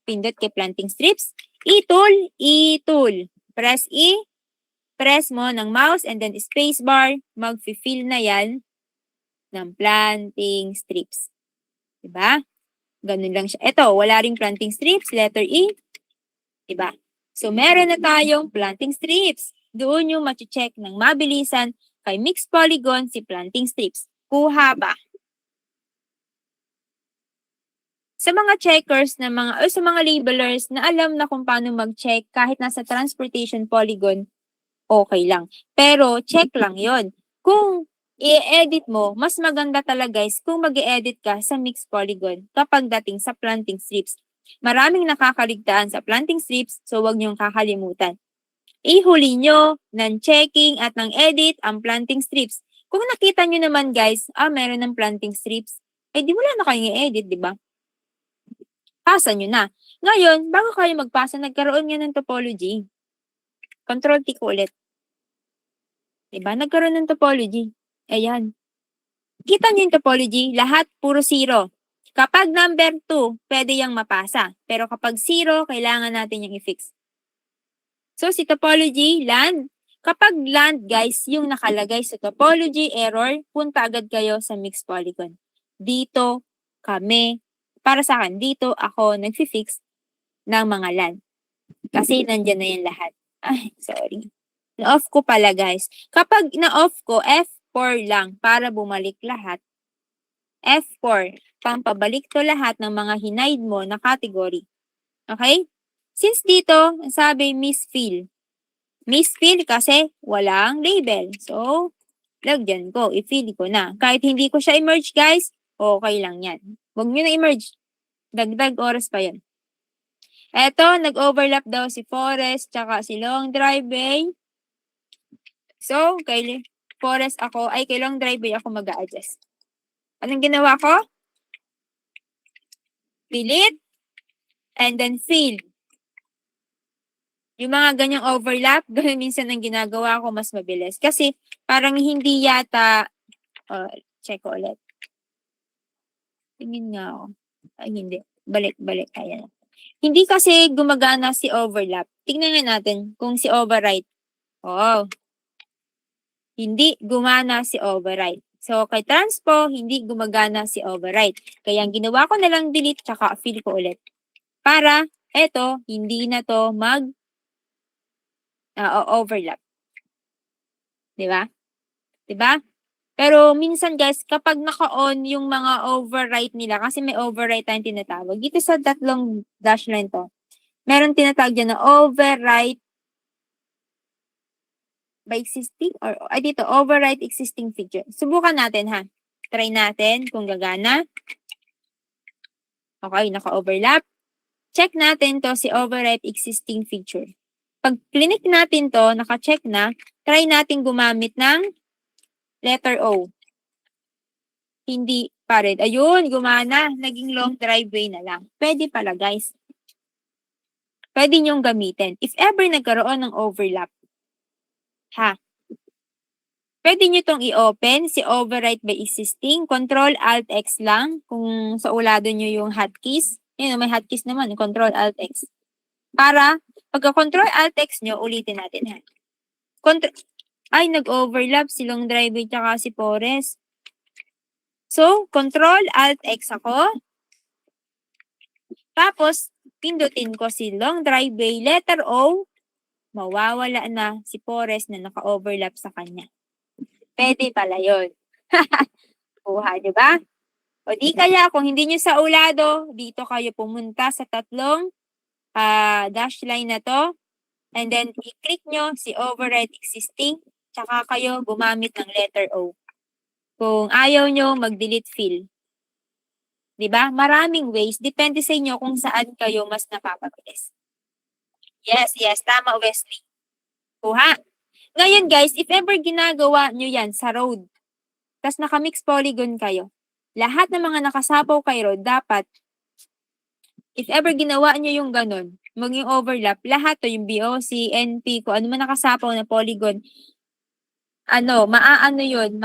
Pindot kay planting strips. I-tool. Press E. Press mo ng mouse and then space bar. Mag-fill na yan ng planting strips. Diba? Ganun lang siya. Ito, wala ring planting strips. Letter E. Diba? So, meron na tayong planting strips. Doon yung machi-check ng mabilisan kay mixed polygon si planting strips. Kuha ba? Sa mga checkers na sa mga labelers na alam na kung paano mag-check kahit nasa transportation polygon, okay lang. Pero check lang yon. Kung i-edit mo, mas maganda talaga guys kung mag-edit ka sa mixed polygon kapag dating sa planting strips. Maraming nakakaligtaan sa planting strips, so huwag niyong kakalimutan. Ihuli nyo ng checking at ng edit ang planting strips. Kung nakita nyo naman guys, meron ng planting strips, di wala na kayong i-edit, di ba? Pasa nyo na. Ngayon, bago kayo magpasa, nagkaroon nga ng topology. Control T ko ulit. Diba? Nagkaroon ng topology. Ayan. Kita nyo yung topology, lahat puro 0. Kapag number 2, pwede yung mapasa. Pero kapag 0, kailangan natin yung i-fix. So, si topology, land, Kapag land, guys, yung nakalagay sa topology error, punta agad kayo sa mixed polygon. Dito kami, para sa akin, dito ako nag-fix ng mga land. Kasi nandyan na yan lahat. Ay, sorry. Na-off ko pala, guys. Kapag na-off ko, F4 lang para bumalik lahat. F4, pampabalik to lahat ng mga hinide mo na category. Okay? Since dito, sabi misfill. Misfill kasi walang label. So, lagyan ko. I-fill ko na. Kahit hindi ko siya i-merge, guys, okay lang yan. Huwag nyo na i-merge. Dagdag oras pa yan. Eto, nag-overlap daw si Forest tsaka si Long Driveway. So, kay Forest ako, ay kay Long Driveway ako mag-a-adjust. Anong ginawa ko? Delete and then fill. Yung mga ganyang overlap, ganun minsan ang ginagawa ko mas mabilis. Kasi parang hindi yata, check ko ulit. Tingin nga ako. Ay, hindi. Balik. Ayan. Hindi kasi gumagana si overlap. Tingnan nga natin kung si override. Oh, hindi gumana si override. So, kay transpo, hindi gumagana si override. Kaya ang ginawa ko na lang delete tsaka fill ko ulit. Para, eto, hindi na to overlap. Diba? Diba? Pero minsan guys, kapag naka-on yung mga overwrite nila, kasi may overwrite tayong tinatawag, dito sa tatlong dash line to, meron tinatawag dyan na overwrite by existing, or dito, overwrite existing feature. Subukan natin ha. Try natin kung gagana. Okay, naka-overlap. Check natin to si overwrite existing feature. Pag clinic natin to, naka-check na, try natin gumamit ng letter O. Hindi pa rin. Ayun, gumana. Naging long driveway na lang. Pwede pala, guys. Pwede nyong gamitin. If ever nagkaroon ng overlap. Ha? Pwede nyo itong i-open, si overwrite by existing. Control-Alt-X lang. Kung sa ulado nyo yung hotkeys. Yun, may hotkeys naman. Control-Alt-X. Para, pagka-Control-Alt-X nyo, ulitin natin. Ha? Ay, nag-overlap si long driveway tsaka si Forest. So, Control-Alt-X ako. Tapos, pindutin ko si long driveway, letter O, mawawala na si Forest na naka-overlap sa kanya. Pwede pala yun. Kuha, di ba? O di kaya, kung hindi nyo sa ulado, dito kayo pumunta sa tatlong dash line na to. And then, i-click nyo si override existing. Tsaka kayo gumamit ng letter O. Kung ayaw nyo, mag-delete fill. Diba? Maraming ways. Depende sa inyo kung saan kayo mas napapabilis. Yes, tama, Wesley. Kuha. Ngayon, guys, if ever ginagawa nyo yan sa road, tas naka-mix polygon kayo, lahat ng mga nakasapaw kay road, dapat, if ever ginawa nyo yung ganun, maging overlap, lahat to, yung BOC, NP, kung ano man nakasapaw na polygon, maaano yun,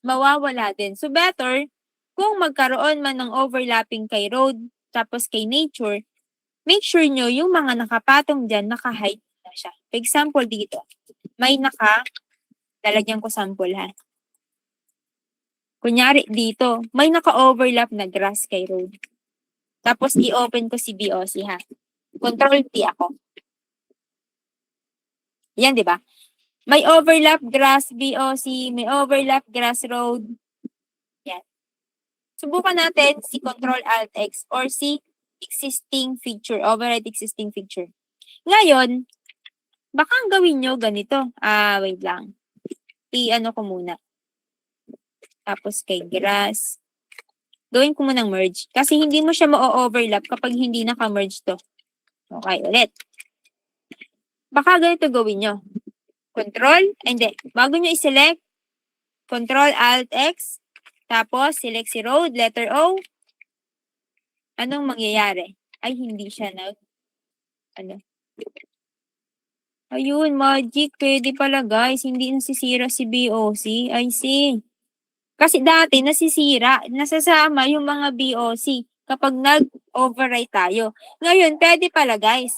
mawawala din. So, better, kung magkaroon man ng overlapping kay road, tapos kay nature, make sure nyo yung mga nakapatong dyan, naka-hide na siya. For example, dito, may lalagyan ko sample ha. Kunyari dito, may naka-overlap na grass kay road. Tapos i-open ko si BOC ha. Control T ako. Yan, di ba? May overlap grass BOC, may overlap grass road. Yan. Subukan natin si Control Alt X or si existing feature, override existing feature. Ngayon, baka ang gawin nyo ganito. Wait lang. I-ano ko muna. Tapos kay grass. Gawin ko munang merge. Kasi hindi mo siya ma-overlap kapag hindi naka-merge to. Okay, ulit. Baka ganito gawin nyo. Control, hindi. Bago nyo i-select, Control Alt X, tapos select si road, letter O. Anong mangyayari? Ay, hindi siya Ayun, magic. Pwede pala, guys. Hindi nasisira si BOC. I see. Kasi dati, nasisira. Nasasama yung mga BOC kapag nag-overwrite tayo. Ngayon, pwede pala, guys.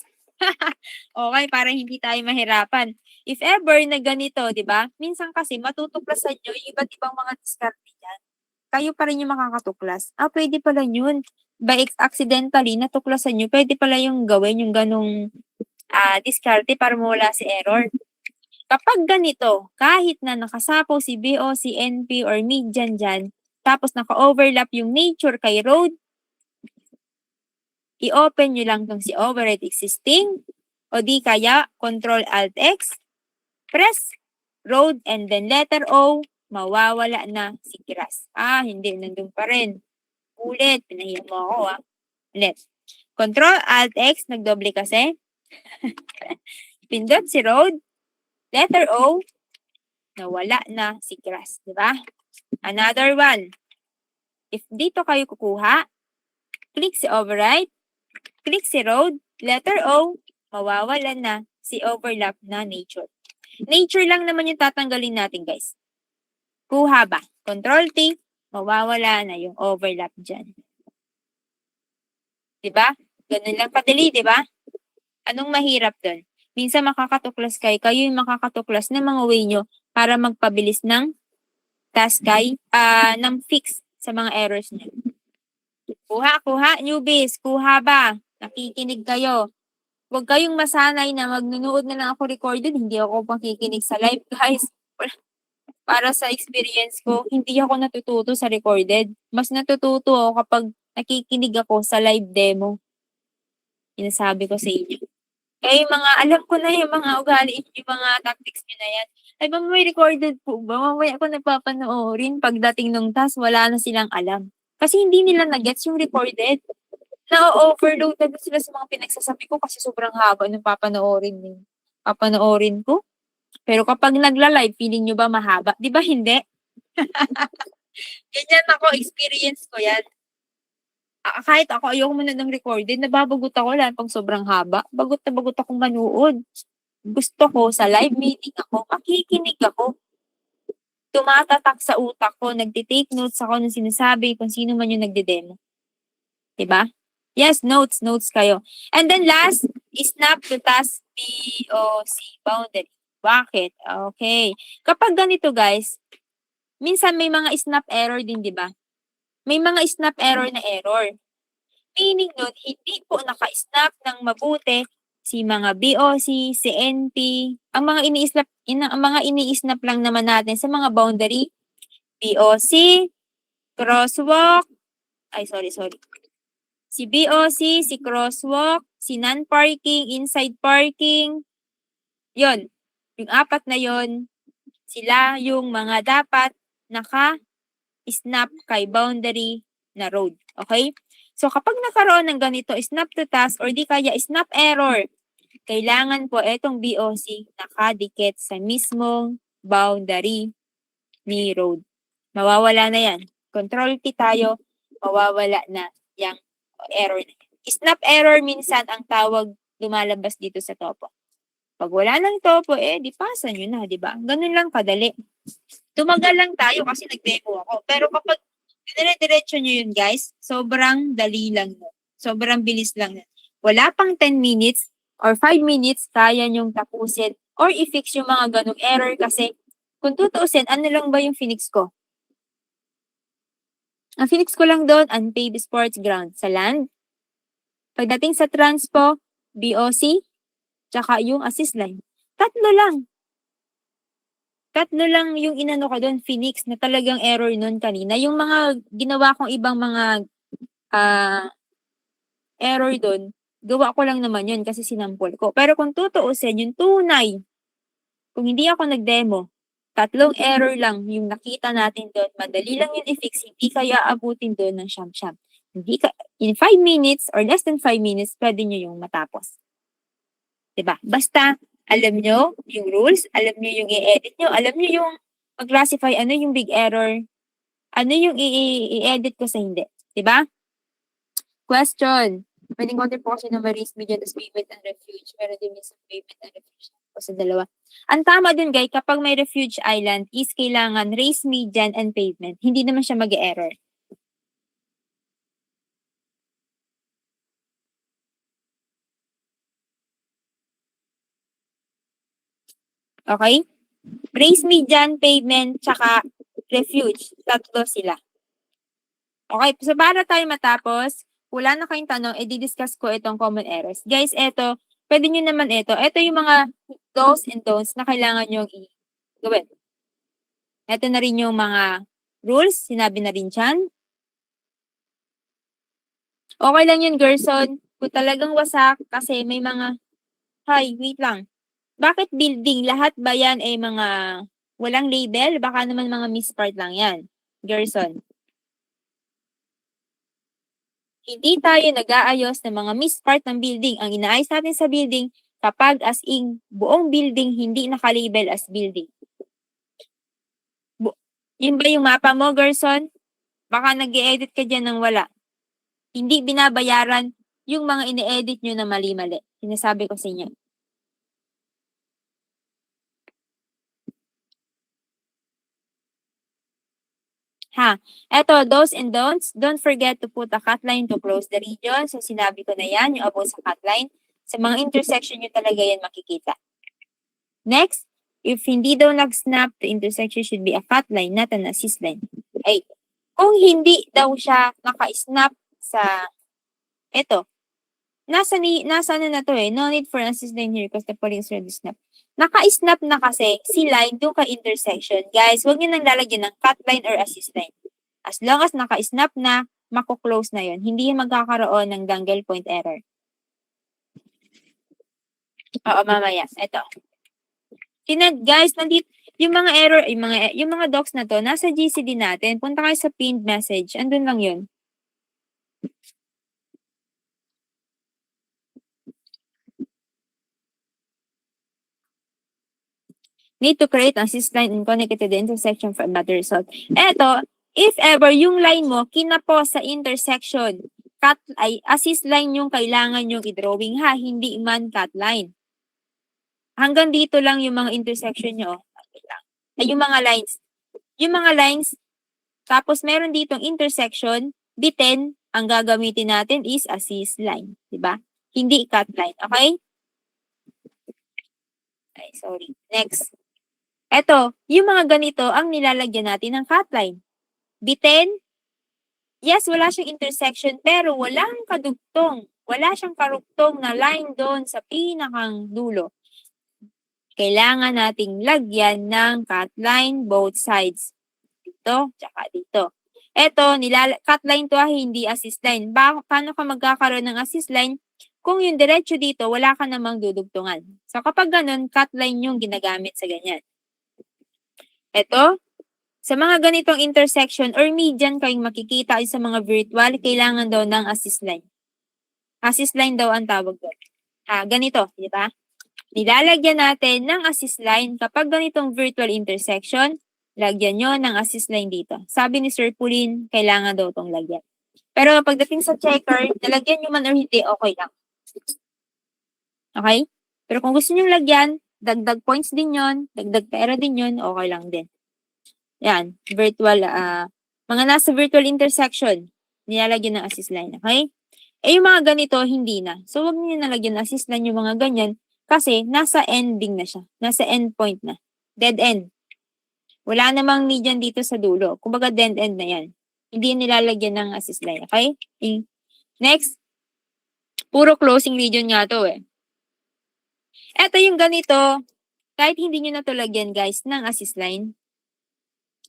Okay, para hindi tayo mahirapan. If ever na ganito, di ba? Minsan kasi matutuklasan nyo yung iba't ibang mga diskarte dyan. Kayo pa rin yung makakatuklas. Pwede pala yun. By accidentally, natuklasan nyo, pwede pala yung gawin yung ganong diskarte para mawala si error. Kapag ganito, kahit na nakasapaw si BO, si NP, or mid dyan, tapos naka-overlap yung nature kay road, i-open nyo lang tong si override existing, o di kaya Control-Alt-X, press road and then letter O, mawawala na si grass. Hindi, nandun pa rin. Ulit, pinahiya mo ako Ulit. Control-Alt-X, nagdoble kasi. Pindot si road, letter O, nawala na si grass. Diba? Another one. If dito kayo kukuha, click si override, click si road, letter O, mawawala na si overlap na nature. Nature lang naman yung tatanggalin natin, guys. Kuha ba? Control-T, mawawala na yung overlap dyan. Diba? Ganun lang kadali, diba? Anong mahirap doon? Minsan makakatuklas kayo yung makakatuklas ng mga way nyo para magpabilis ng task ng fix sa mga errors nyo. Kuha, newbies. Kuha ba? Nakikinig kayo. Huwag kayong masanay na magnunood na lang ako recorded. Hindi ako pakikinig sa live, guys. Para sa experience ko, hindi ako natututo sa recorded. Mas natututo ako kapag nakikinig ako sa live demo. Inasabi ko sa inyo. Kaya yung mga, alam ko na yung mga ugali, yung mga tactics nyo na yan. Ay ba may recorded po ba? Mamaya ako napapanoorin. Pagdating ng task, wala na silang alam. Kasi hindi nila na-gets yung recorded. Na-overload na sila sa mga pinagsasabi ko kasi sobrang haba ng papanoorin ko. Pero kapag nagla-live, feeling nyo ba mahaba? Di ba hindi? Ganyan ako, experience ko yan. Kahit ako, ayoko muna ng recorded, nababagot ako lang pag sobrang haba. Bagot na bagot akong manood. Gusto ko, sa live meeting ako, makikinig ako. Tumatatak sa utak ko, nagtitake notes ako ng sinasabi kung sino man yung nagde-demo. Diba? Yes, notes kayo. And then last, snap to task BOC boundary. Bakit? Okay. Kapag ganito guys, minsan may mga snap error din, di ba? May mga snap error na error. Meaning nun, hindi po naka-snap ng mabuti si mga BOC, si NP, ang mga ini-snap lang naman natin sa mga boundary, BOC, crosswalk, sorry. Si BOC, si crosswalk, si non-parking, inside parking, yon. Yung apat na yon, sila yung mga dapat naka-snap kay boundary na road. Okay? So, kapag nakaroon ng ganito, snap to task or di kaya snap error, kailangan po itong BOC nakadikit sa mismong boundary ni road. Mawawala na yan. Control-T tayo, mawawala na yung error na yan. Snap error minsan ang tawag lumalabas dito sa topo. Pag wala ng topo, di pasa nyo na, di ba? Ganun lang kadali. Tumagal lang tayo kasi nag-demo ako. Pero kapag dire-diretso nyo yun, guys, sobrang dali lang yun. Sobrang bilis lang yun. Wala pang 10 minutes or 5 minutes, kaya nyong tapusin or i-fix yung mga ganong error kasi kung tutuusin, ano lang ba yung finix ko? Ang finix ko lang doon, unpaid sports ground sa land. Pagdating sa transpo, BOC, tsaka yung assist line. Tatlo lang yung inano ko doon, Phoenix, na talagang error nun kanina. Yung mga ginawa kong ibang mga error doon, gawa ko lang naman yun kasi sinampol ko. Pero kung tutuusin, yung tunay, kung hindi ako nag-demo, tatlong error lang yung nakita natin doon. Madali lang yun i-fix, hindi kaya abutin doon ng siyam-siyam. In 5 minutes or less than 5 minutes, pwede nyo yung matapos. Diba? Basta, alam nyo yung rules, alam nyo yung i-edit nyo, alam nyo yung mag-classify ano yung big error, ano yung i-edit ko sa hindi. Diba? Question. Pwedeng content po kasi na ma-raise median as payment and refuge. Meron din minsan payment and refuge o sa dalawa. Ang tama dun guys, kapag may refuge island is kailangan raise median and pavement. Hindi naman siya mag-error. Okay? Raised median, pavement, tsaka refuge. Tatlo sila. Okay, so para tayo matapos, wala na kayong tanong, i-discuss ko itong common errors. Guys, eto, pwede nyo naman ito. Ito yung mga do's and don'ts na kailangan nyo gawin. Ito na rin yung mga rules, sinabi na rin dyan. Okay lang yun, Gerson. Kung talagang wasak, kasi may mga, wait lang. Bakit building? Lahat ba yan ay mga walang label? Baka naman mga mispart lang yan, Gerson. Hindi tayo nag-aayos ng mga mispart ng building. Ang inaayos natin sa building, kapag as in buong building hindi nakalabel as building. Yun ba yung mapa mo, Gerson? Baka nag-e-edit ka dyan ng wala. Hindi binabayaran yung mga ine-edit nyo na mali-mali. Sinasabi ko sa inyo. Eto, do's and don'ts. Don't forget to put a cut line to close the region. So, sinabi ko na yan, yung about sa cut line. Sa mga intersection nyo talaga yan makikita. Next, if hindi daw nag-snap, the intersection should be a cut line, not an assist line. Ay, kung hindi daw siya naka-snap sa, eto, nasa ano na to no need for an assist line here because the polling is already snap. Naka-snap na kasi si line doon ka intersection. Guys, huwag nyo nang lalagyan ng cut line or assist line. As long as naka-snap na, mako-close na yon. Hindi magkakaroon ng dangle point error. Oo, mamaya. Ito. Guys, nandito, yung mga error, yung mga docs na to, nasa GCD natin. Punta kayo sa pinned message. Andun lang yun. Need to create an assist line and connect it to the intersection for a better result. Eto, if ever yung line mo kinapos sa intersection, assist line yung kailangan yung i-drawing ha, hindi man cut line. Hanggang dito lang yung mga intersection nyo. Ay, yung mga lines. Yung mga lines, tapos meron ditong intersection, bitin, ang gagamitin natin is assist line. Diba? Hindi cut line. Okay? Ay, sorry. Next. Eto, yung mga ganito ang nilalagyan natin ng cut line. Bitin, yes, wala siyang intersection, pero walang kadugtong. Wala siyang karugtong na line doon sa pinakang dulo. Kailangan nating lagyan ng cut line both sides. Dito, tsaka dito. Eto, cut line to hindi assist line. Paano ka magkakaroon ng assist line? Kung yung diretso dito, wala ka namang dudugtungan. So kapag ganun, cut line yung ginagamit sa ganyan. Eto, sa mga ganitong intersection or median kayong makikita sa mga virtual, kailangan daw ng assist line. Assist line daw ang tawag doon. Ganito, di ba? Nilalagyan natin ng assist line kapag ganitong virtual intersection, lagyan nyo ng assist line dito. Sabi ni Sir Pulin, kailangan daw itong lagyan. Pero pagdating sa checker, nalagyan nyo man or hindi, okay lang. Okay? Pero kung gusto nyo lagyan, dagdag points din yon, dagdag pera din yon, okay lang din. Yan, virtual, mga nasa virtual intersection, nilalagyan ng assist line, okay? Yung mga ganito, hindi na. So, huwag niyo nalagyan ng assist line yung mga ganyan kasi nasa ending na siya. Nasa end point na. Dead end. Wala namang median dito sa dulo. Kumbaga, dead end na yan. Hindi nilalagyan ng assist line, okay? Next, puro closing region nga to eh. Eto yung ganito, kahit hindi nyo na to lagyan guys ng assist line,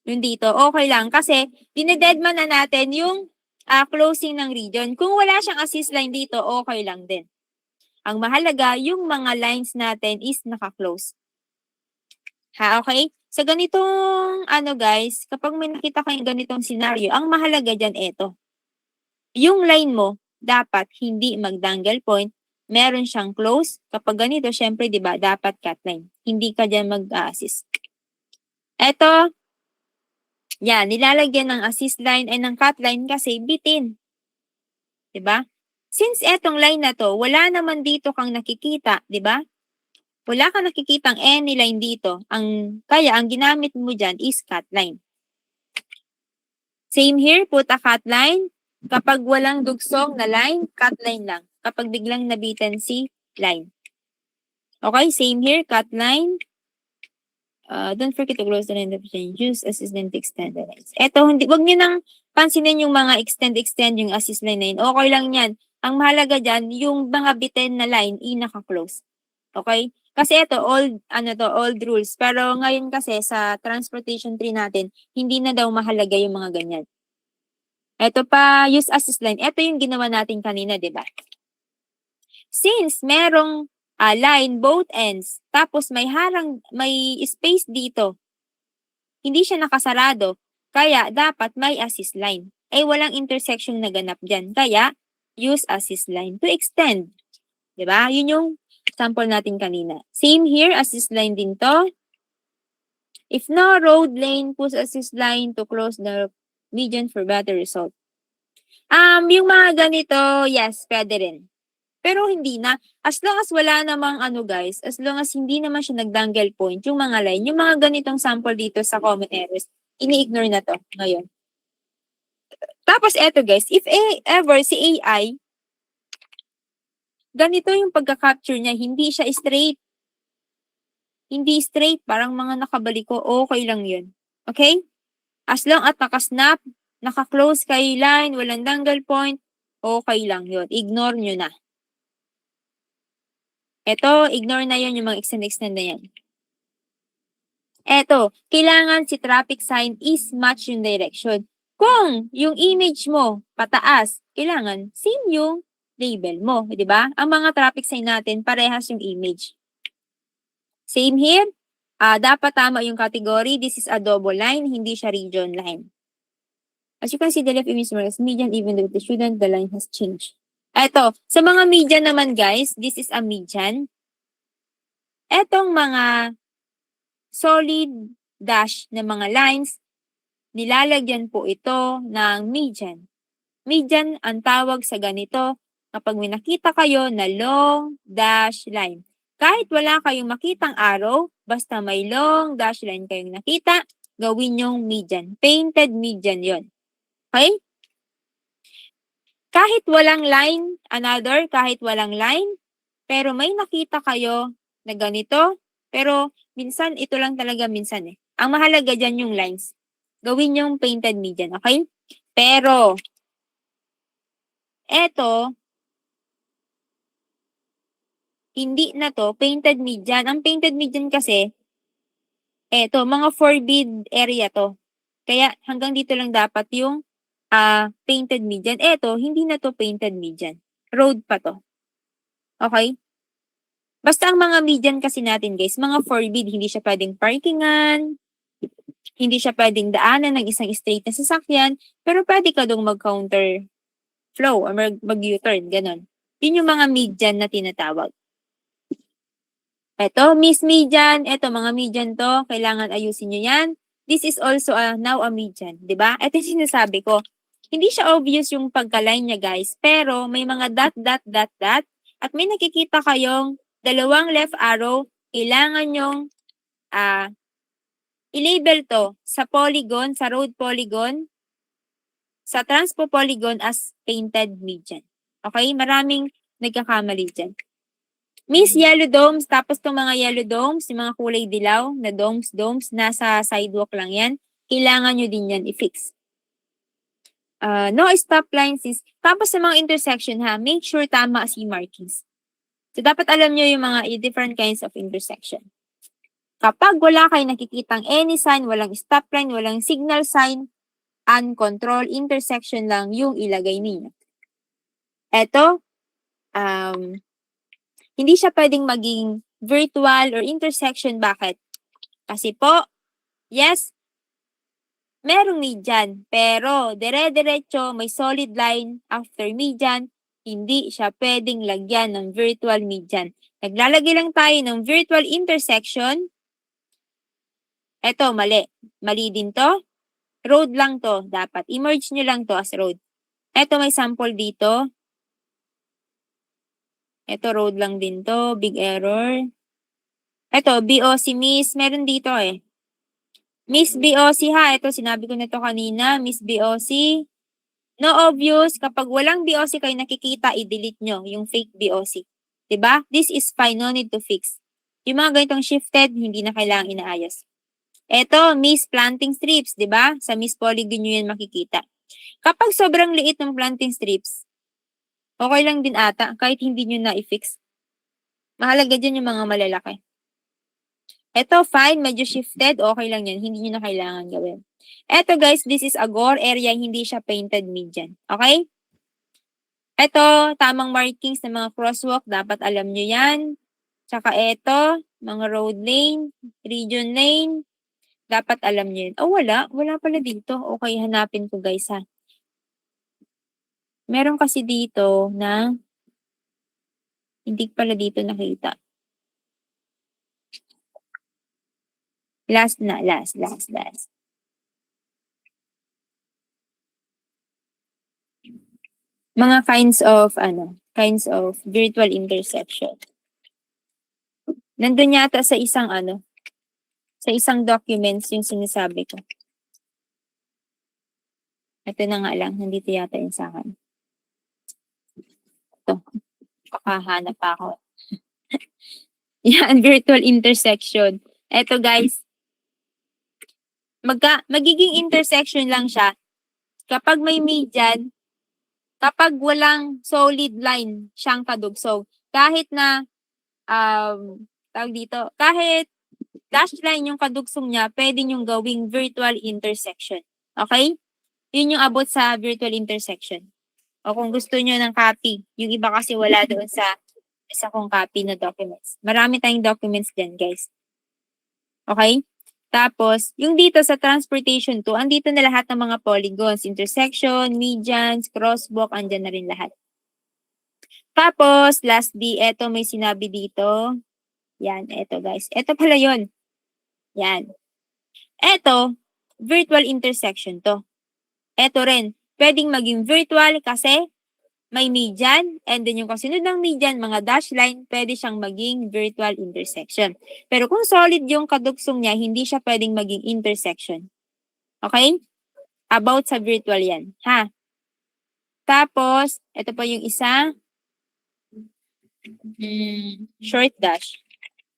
yung dito, okay lang. Kasi, dinededman na natin yung closing ng region. Kung wala siyang assist line dito, okay lang din. Ang mahalaga, yung mga lines natin is naka-close. Okay? Sa ganitong, guys, kapag may nakita kayong ganitong scenario, ang mahalaga dyan, eto. Yung line mo, dapat hindi mag-dangle point. Meron siyang close. Kapag ganito, syempre, di ba, dapat cut line. Hindi ka dyan mag-assist. Eto, yan, nilalagyan ng assist line ay ng cut line kasi bitin. Diba? Since etong line na to, wala naman dito kang nakikita, diba? Wala kang nakikitang any line dito. Kaya ang ginamit mo dyan is cut line. Same here, put a cut line. Kapag walang dugsong na line, cut line lang. Kapag biglang nabitan si line. Okay, same here, cut line. Don't forget to close the line of change. Use assist line to extend the lines. Eto, wag nyo nang pansinin yung mga extend yung assist line na yun. Okay lang yan. Ang mahalaga dyan, yung mga bitten na line, naka-close. Okay? Kasi ito, old rules. Pero ngayon kasi sa transportation tree natin, hindi na daw mahalaga yung mga ganyan. Ito pa, use assist line. Ito yung ginawa natin kanina, di ba? Since merong line both ends, tapos may space dito, hindi siya nakasarado, kaya dapat may assist line. Walang intersection na ganap dyan. Kaya, use assist line to extend. Diba? Yun yung sample natin kanina. Same here, assist line din to. If no road lane, push assist line to close the median for better result. Yung mga ganito, yes, pwede rin. Pero hindi na. As long as wala namang guys, as long as hindi naman siya nag-dangle point, yung mga line, yung mga ganitong sample dito sa common errors, ini-ignore na to ngayon. Tapos eto guys, if ever si AI, ganito yung pagka-capture niya, hindi siya straight. Hindi straight, parang mga nakabaliko, okay lang yun. Okay? As long at naka-snap, naka-close kay line, walang dangle point, okay lang yun. Ignore nyo na. Eto, ignore na yun yung mga extend na yan. Eto, kailangan si traffic sign is match yung direction. Kung yung image mo pataas, kailangan same yung label mo, di ba? Ang mga traffic sign natin, parehas yung image. Same here, dapat tama yung category. This is a double line, hindi siya region line. As you can see, the left image is median even though the student, the line has changed. Eto, sa mga median naman guys, this is a median. Etong mga solid dash na mga lines, nilalagyan po ito ng median. Median ang tawag sa ganito kapag may nakita kayo na long dash line. Kahit wala kayong makitang arrow, basta may long dash line kayong nakita, gawin yung median. Painted median yon. Okay? Kahit walang line, kahit walang line, pero may nakita kayo na ganito, pero minsan, ito lang talaga minsan eh. Ang mahalaga dyan yung lines. Gawin yung painted median, okay? Pero, eto, hindi na to painted median. Ang painted median kasi, eto, mga forbid area to. Kaya hanggang dito lang dapat yung painted median. Eto, hindi na to painted median. Road pa to. Okay? Basta ang mga median kasi natin guys, mga forbid, hindi siya pwedeng parkingan, hindi siya pwedeng daanan ng isang straight na sasakyan, pero pwede ka dong mag-counter flow or mag-U-turn, ganun. Yun yung mga median na tinatawag. Eto, miss median, eto mga median to, kailangan ayusin nyo yan. This is also now a median, di ba? Ito yung sinasabi ko. Hindi siya obvious yung pagka-line niya guys, pero may mga dot, at may nakikita kayong dalawang left arrow, kailangan nyong i-label to sa polygon, sa road polygon, sa transpo polygon as painted median. Okay? Maraming nagkakamali dyan. Miss yellow domes, tapos itong mga yellow domes, yung mga kulay dilaw na domes, nasa sidewalk lang yan. Kailangan nyo din yan i-fix. No stop lines is, tapos sa mga intersection ha, make sure tama si markings. So, dapat alam nyo yung mga different kinds of intersection. Kapag wala kayo nakikitang any sign, walang stop line, walang signal sign, uncontrolled intersection lang yung ilagay ninyo. Eto, hindi siya pwedeng maging virtual or intersection. Bakit? Kasi po, yes, merong median, pero dire-diretso may solid line after median, hindi siya pwedeng lagyan ng virtual median. Naglalagay lang tayo ng virtual intersection. Eto, mali. Mali din to. Road lang to. Dapat i-merge nyo lang to as road. Eto, may sample dito. Eto, road lang din to. Big error. Eto, BOC miss. Meron dito eh. Miss BOC ha. Eto, sinabi ko na to kanina. Miss BOC. No obvious. Kapag walang BOC kayo nakikita, i-delete nyo yung fake BOC. Diba? This is fine. No need to fix. Yung mga ganitong shifted, hindi na kailangang inaayos. Eto, Miss Planting Strips, di ba? Sa Miss Polygon nyo yan makikita. Kapag sobrang liit ng planting strips, okay lang din ata kahit hindi nyo na-fix. Mahalaga dyan yung mga malalaki. Eto, fine, medyo shifted, okay lang yan. Hindi nyo na kailangan gawin. Eto guys, this is a gore area, hindi siya painted median. Okay? Eto, tamang markings ng mga crosswalk, dapat alam nyo yan. Tsaka eto, mga road lane, region lane, dapat alam nyo yan. Oh, wala. Wala pala dito. Okay, hanapin ko guys ha. Meron kasi dito na hindi pala dito nakita. Last. Mga kinds of virtual intersection. Nandun yata sa isang documents yung sinasabi ko. Ito na nga lang, nandito yata yung sa akin. Ito, pakahanap pa ako. Yan, virtual intersection. Ito guys, magiging intersection lang siya kapag may median, kapag walang solid line siyang kadugsog. Kahit na, kahit dash line yung kadugsong niya, pwede niyong gawing virtual intersection. Okay? Yun yung about sa virtual intersection. O kung gusto niyo ng copy, yung iba kasi wala doon sa isa kong copy na documents. Marami tayong documents dyan, guys. Okay? Tapos, yung dito sa transportation 2, andito na lahat ng mga polygons, intersection, medians, crosswalk, andyan na rin lahat. Tapos, last D, eto may sinabi dito. Yan, eto guys. Eto pala yun. Yan. Eto, virtual intersection to. Eto rin, pwedeng maging virtual kasi may median, and then yung kasunod ng median, mga dash line, pwede siyang maging virtual intersection. Pero kung solid yung kadugsong niya, hindi siya pwedeng maging intersection. Okay? About sa virtual yan. Ha? Tapos, ito pa yung isa. Short dash.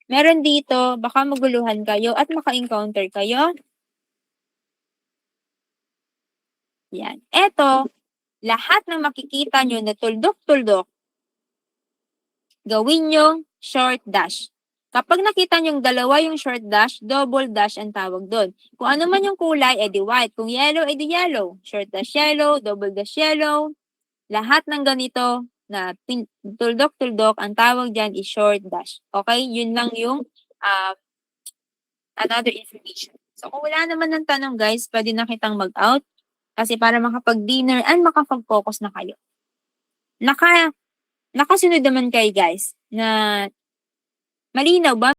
Meron dito, baka maguluhan kayo at maka-encounter kayo. Yan. Ito, lahat ng makikita nyo na tuldok-tuldok, gawin nyo short dash. Kapag nakita nyo dalawa yung short dash, double dash ang tawag doon. Kung ano man yung kulay, edi white. Kung yellow, edi yellow. Short dash yellow, double dash yellow. Lahat ng ganito na tuldok-tuldok, ang tawag dyan is short dash. Okay? Yun lang yung another information. So kung wala naman ng tanong guys, pwede na kitang mag-out. Kasi para makapag-dinner and makapag-focus na kayo. Nakasunod naman kayo guys na malinaw ba?